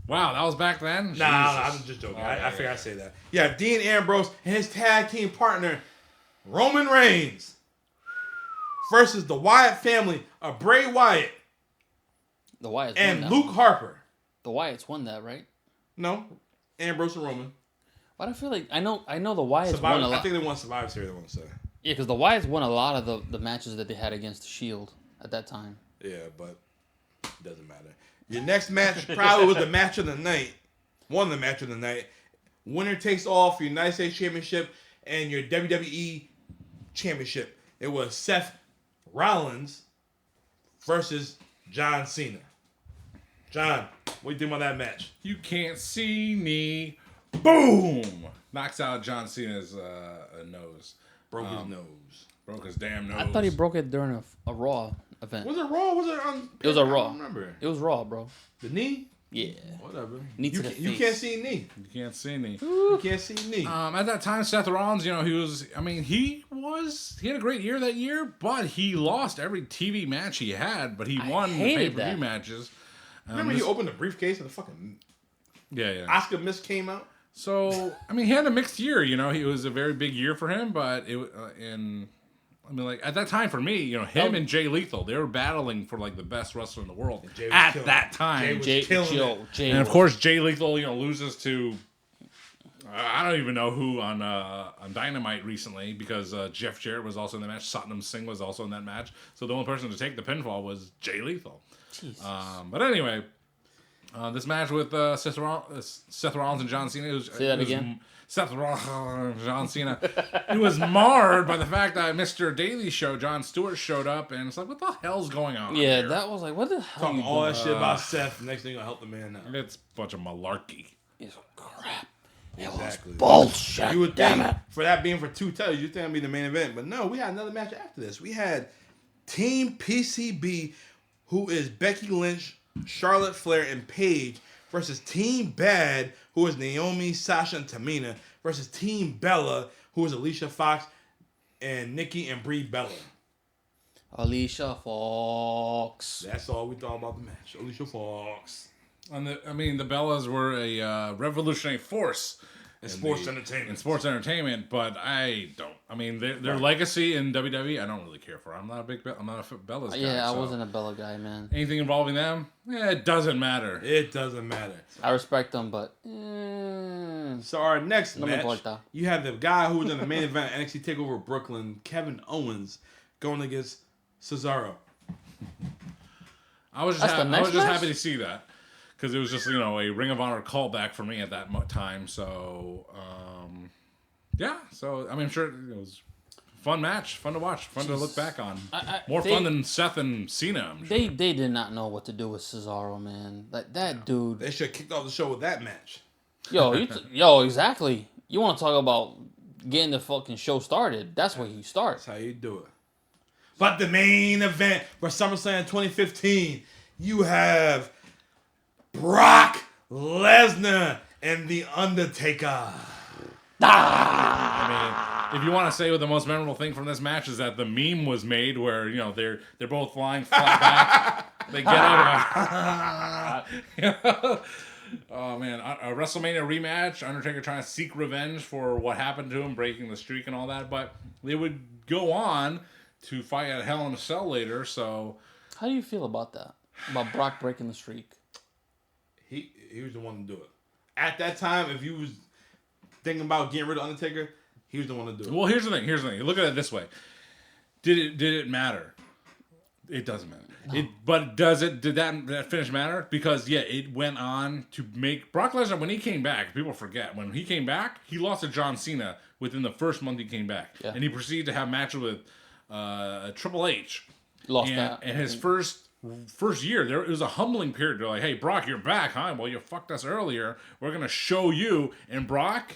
[SPEAKER 1] Wow, that was back then?
[SPEAKER 3] Nah, I'm just joking. I figured I'd say that. You have Dean Ambrose and his tag team partner, Roman Reigns, versus the Wyatt family of Bray Wyatt
[SPEAKER 2] The Wyatts
[SPEAKER 3] and
[SPEAKER 2] won that.
[SPEAKER 3] Luke Harper.
[SPEAKER 2] The Wyatts won that, right?
[SPEAKER 3] No, Ambrose and Roman.
[SPEAKER 2] Why do I feel like I know the Wyatts won a lot.
[SPEAKER 3] I think they won Survivor Series, I want to say.
[SPEAKER 2] Yeah, because the Wyatts won a lot of the matches that they had against the Shield at that time.
[SPEAKER 3] Yeah, but it doesn't matter. Your next match probably was the match of the night. One of the match of the night. Winner takes all for your United States Championship and your WWE Championship. It was Seth Rollins versus John Cena. John, what do you think about that match?
[SPEAKER 1] You can't see me. Boom! Knocks out John Cena's nose.
[SPEAKER 3] Broke his nose.
[SPEAKER 1] Broke his damn nose.
[SPEAKER 2] I thought he broke it during a Raw event.
[SPEAKER 3] Was it Raw? Was it on?
[SPEAKER 2] It was a Raw.
[SPEAKER 3] I don't remember.
[SPEAKER 2] It was Raw, bro.
[SPEAKER 3] The knee?
[SPEAKER 2] Yeah.
[SPEAKER 3] Whatever.
[SPEAKER 2] Knee to the
[SPEAKER 3] You
[SPEAKER 2] face.
[SPEAKER 3] can't see knee.
[SPEAKER 1] You can't see me.
[SPEAKER 3] You can't see knee.
[SPEAKER 1] At that time, Seth Rollins, he had a great year that year, but he lost every TV match he had, but he won the
[SPEAKER 2] hated
[SPEAKER 1] pay-per-view
[SPEAKER 2] that.
[SPEAKER 1] matches.
[SPEAKER 3] Remember he opened the briefcase and the fucking
[SPEAKER 1] Yeah.
[SPEAKER 3] Oscar Mist came out?
[SPEAKER 1] So, he had a mixed year, It was a very big year for him, but at that time for me, him and Jay Lethal, they were battling for the best wrestler in the world at that time.
[SPEAKER 3] Jay was killing it.
[SPEAKER 2] Jay
[SPEAKER 1] And of course, Jay Lethal, loses to I don't even know who on Dynamite recently because Jeff Jarrett was also in the match. Satnam Singh was also in that match. So the only person to take the pinfall was Jay Lethal. But anyway, this match with Seth Rollins and John Cena.
[SPEAKER 2] Say that again.
[SPEAKER 1] Seth Rollins, John Cena. It was marred by the fact that Mr. Daily Show, Jon Stewart, showed up, and it's like, what the hell's going on?
[SPEAKER 2] Yeah,
[SPEAKER 1] here?
[SPEAKER 2] that was like, what the hell?
[SPEAKER 3] Talking all that shit about Seth. Next thing you're gonna help the man out.
[SPEAKER 1] It's a bunch of malarkey.
[SPEAKER 2] It's crap.
[SPEAKER 3] Exactly.
[SPEAKER 2] Bullshit.
[SPEAKER 3] You would
[SPEAKER 2] Damn
[SPEAKER 3] think
[SPEAKER 2] it.
[SPEAKER 3] for that being for two titles, you'd think that'd be the main event. But no, we had another match after this. We had Team PCB, who is Becky Lynch, Charlotte Flair, and Paige, versus Team Bad, who is Naomi, Sasha, and Tamina, versus Team Bella, who is Alicia Fox, and Nikki and Brie Bella.
[SPEAKER 2] Alicia Fox.
[SPEAKER 3] That's all we thought about the match. Alicia Fox.
[SPEAKER 1] And the Bellas were a revolutionary force
[SPEAKER 3] in sports entertainment.
[SPEAKER 1] But I don't. Their legacy in WWE, I don't really care for. I'm not a Bellas guy.
[SPEAKER 2] Yeah, I
[SPEAKER 1] so
[SPEAKER 2] wasn't a Bella guy, man.
[SPEAKER 1] anything involving them, it doesn't matter.
[SPEAKER 3] It doesn't matter.
[SPEAKER 2] I respect them, but
[SPEAKER 3] So our next
[SPEAKER 2] No me
[SPEAKER 3] match,
[SPEAKER 2] importa.
[SPEAKER 3] you have the guy who was in the main event, NXT Takeover Brooklyn, Kevin Owens, going against Cesaro.
[SPEAKER 1] I was
[SPEAKER 2] That's the next match?
[SPEAKER 1] happy to see that because it was just a Ring of Honor callback for me at that time. So yeah. So I'm sure it was a fun match, fun to watch, fun to look back on. More fun than Seth and Cena. I'm sure.
[SPEAKER 2] They did not know what to do with Cesaro, man. Like that dude.
[SPEAKER 3] They should have kicked off the show with that match.
[SPEAKER 2] Yo, exactly. You want to talk about getting the fucking show started? That's where you start.
[SPEAKER 3] That's how you do it. But the main event for SummerSlam 2015, you have Brock Lesnar and The Undertaker.
[SPEAKER 1] If you want to say what the most memorable thing from this match is that the meme was made where they're both flying flat back, they get up. Oh man, a WrestleMania rematch. Undertaker trying to seek revenge for what happened to him, breaking the streak and all that. But they would go on to fight at Hell in a Cell later. So
[SPEAKER 2] How do you feel about that? About Brock breaking the streak?
[SPEAKER 3] He was the one to do it. At that time, if you was thinking about getting rid of Undertaker, he was the one to do it.
[SPEAKER 1] Well, here's the thing. Look at it this way. Did it matter? It doesn't matter.
[SPEAKER 2] No.
[SPEAKER 1] But did that finish matter? Because it went on to make Brock Lesnar, when he came back, people forget, when he came back, he lost to John Cena within the first month he came back.
[SPEAKER 2] Yeah.
[SPEAKER 1] And he proceeded to have matches with Triple H.
[SPEAKER 2] Lost that.
[SPEAKER 1] And his first year, it was a humbling period. They're like, hey, Brock, you're back, huh? Well, you fucked us earlier. We're going to show you. And Brock,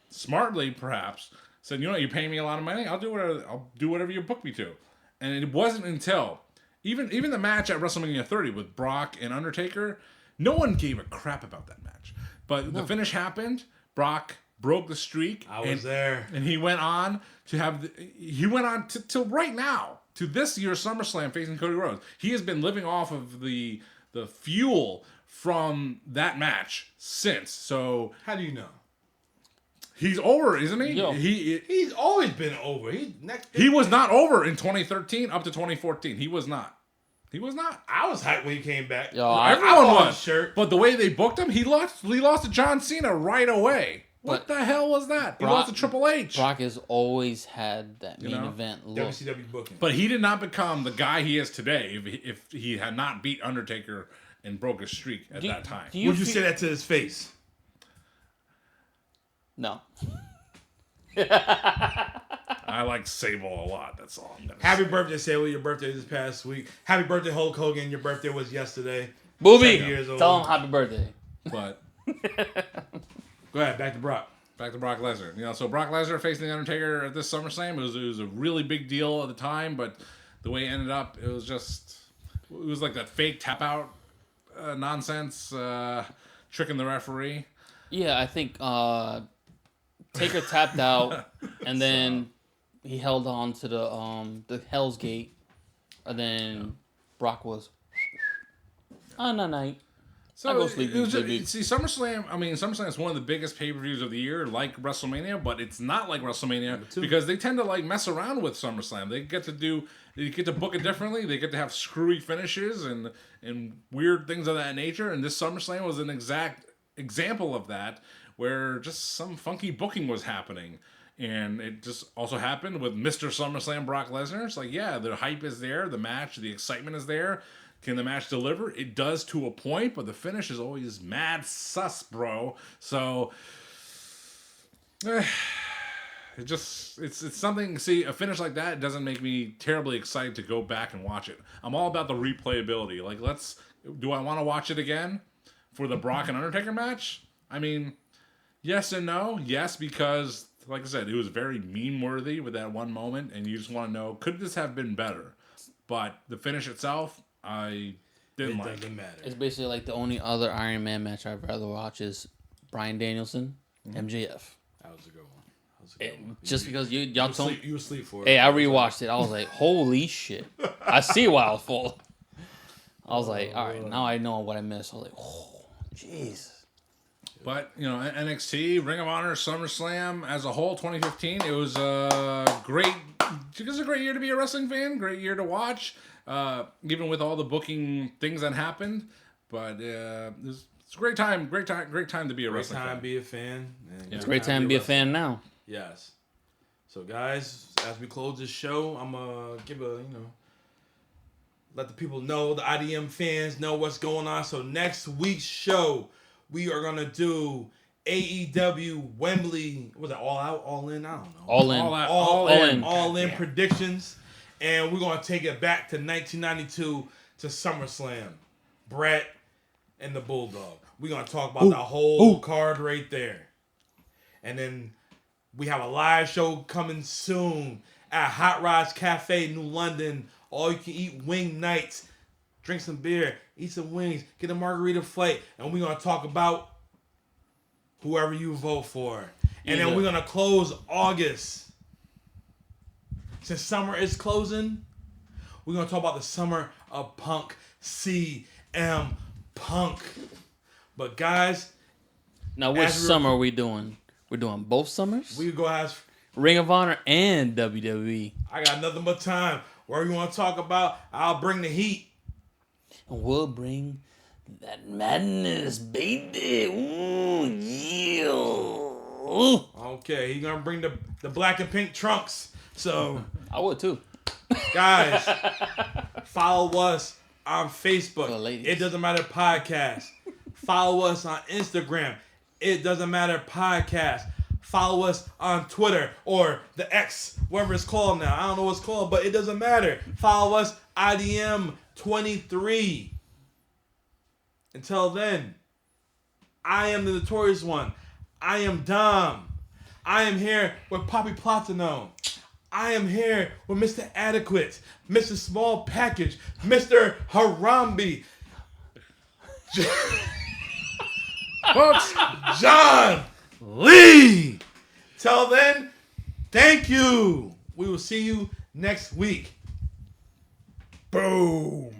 [SPEAKER 1] smartly perhaps, said, you know what, you're paying me a lot of money. I'll do whatever you book me to. And it wasn't until even the match at WrestleMania 30 with Brock and Undertaker, no one gave a crap about that match. But the finish happened. Brock broke the streak.
[SPEAKER 3] I was there.
[SPEAKER 1] And he went on to have till right now, to this year's SummerSlam facing Cody Rhodes. He has been living off of the fuel from that match since. So
[SPEAKER 3] How do you know?
[SPEAKER 1] he's over, isn't he?
[SPEAKER 2] Yo.
[SPEAKER 3] He's always been over.
[SPEAKER 1] He was not over in 2013 up to 2014. He was not.
[SPEAKER 3] I was hyped when he came back.
[SPEAKER 2] Yo,
[SPEAKER 1] Everyone
[SPEAKER 3] bought
[SPEAKER 1] was.
[SPEAKER 3] his shirt.
[SPEAKER 1] But the way they booked him, he lost to John Cena right away. What
[SPEAKER 2] But
[SPEAKER 1] the hell was that? He
[SPEAKER 2] Brock-
[SPEAKER 1] lost to Triple H.
[SPEAKER 2] Brock has always had that main
[SPEAKER 1] know?
[SPEAKER 2] event look.
[SPEAKER 3] WCW booking.
[SPEAKER 1] But he did not become the guy he is today if he had not beat Undertaker and broke his streak at that time.
[SPEAKER 2] Do you
[SPEAKER 3] Would you
[SPEAKER 2] feel-
[SPEAKER 3] say that to his face?
[SPEAKER 2] No.
[SPEAKER 1] I like Sable a lot. That's all I'm gonna
[SPEAKER 3] Happy
[SPEAKER 1] say.
[SPEAKER 3] birthday, Sable. Your birthday this past week. Happy birthday, Hulk Hogan. Your birthday was yesterday.
[SPEAKER 2] Booby,
[SPEAKER 3] 7 years old.
[SPEAKER 2] tell him happy birthday.
[SPEAKER 1] But
[SPEAKER 3] Go ahead, back to Brock.
[SPEAKER 1] back to Brock Lesnar. So Brock Lesnar facing the Undertaker at this SummerSlam. It was a really big deal at the time, but the way it ended up, it was like that fake tap out nonsense, tricking the referee.
[SPEAKER 2] Yeah, I think Taker tapped out, and then he held on to the Hell's Gate, and then Brock was on a night.
[SPEAKER 1] So
[SPEAKER 2] I go sleep,
[SPEAKER 1] it was
[SPEAKER 2] baby.
[SPEAKER 1] see SummerSlam. I mean, SummerSlam is one of the biggest pay-per-views of the year, like WrestleMania, but it's not like WrestleMania because they tend to like mess around with SummerSlam. They get to book it differently. They get to have screwy finishes and weird things of that nature. And this SummerSlam was an exact example of that, where just some funky booking was happening. And it just also happened with Mr. SummerSlam Brock Lesnar. It's like, yeah, the hype is there, the match, the excitement is there. Can the match deliver? It does to a point, but the finish is always mad sus, bro. So it's something. See, a finish like that doesn't make me terribly excited to go back and watch it. I'm all about the replayability. Like, do I want to watch it again for the Brock and Undertaker match? I mean, yes and no. Yes, because like I said, it was very meme worthy with that one moment, and you just want to know, could this have been better? But the finish itself, I didn't like.
[SPEAKER 3] It doesn't matter.
[SPEAKER 2] It's basically like the only other Iron Man match I'd rather watch is Bryan Danielson, MJF.
[SPEAKER 3] That was a good one.
[SPEAKER 2] Just because y'all told me.
[SPEAKER 3] You were asleep for it.
[SPEAKER 2] Hey, I rewatched it. I was like, holy shit. I see why I was full. I was like, all right, now I know what I missed. I was like, oh, jeez.
[SPEAKER 1] But, NXT, Ring of Honor, SummerSlam, as a whole, 2015, it was a great year to be a wrestling fan, great year to watch, even with all the booking things that happened. But it's a great time to be a
[SPEAKER 3] Great
[SPEAKER 1] wrestling
[SPEAKER 3] time
[SPEAKER 1] fan.
[SPEAKER 3] to be a fan. And
[SPEAKER 2] It's a great time to be a fan now.
[SPEAKER 3] Yes. So, guys, as we close this show, I'm going to give let the people know, the IDM fans know what's going on. So, next week's show, we are going to do AEW Wembley. Was it All Out, All In? I don't know.
[SPEAKER 2] All in.
[SPEAKER 3] Predictions. And we're going to take it back to 1992 to SummerSlam. Brett and the Bulldog. We're going to talk about the whole card right there. And then we have a live show coming soon at Hot Rods Cafe, New London. All you can eat wing nights. Drink some beer, eat some wings, get a margarita flight, and we're going to talk about whoever you vote for. And then we're going to close August. Since summer is closing, we're going to talk about the summer of Punk, CM Punk. But guys,
[SPEAKER 2] now which summer are we doing? We're doing both summers?
[SPEAKER 3] we go ask.
[SPEAKER 2] Ring of Honor and WWE.
[SPEAKER 3] I got nothing but time. Whatever you want to talk about, I'll bring the heat.
[SPEAKER 2] And we'll bring that madness, baby. Ooh, yeah. Ooh.
[SPEAKER 3] Okay, he's going to bring the black and pink trunks. So,
[SPEAKER 2] I would too.
[SPEAKER 3] guys, follow us on Facebook. It Doesn't Matter Podcast. Follow us on Instagram. It Doesn't Matter Podcast. Follow us on Twitter or the X, whatever it's called now. I don't know what it's called, but it doesn't matter. Follow us, IDM23. Until then, I am the Notorious One. I am Dom. I am here with Poppy Platino. I am here with Mr. Adequate, Mr. Small Package, Mr. Harambe, John Lee. Till then, thank you. We will see you next week. Boom.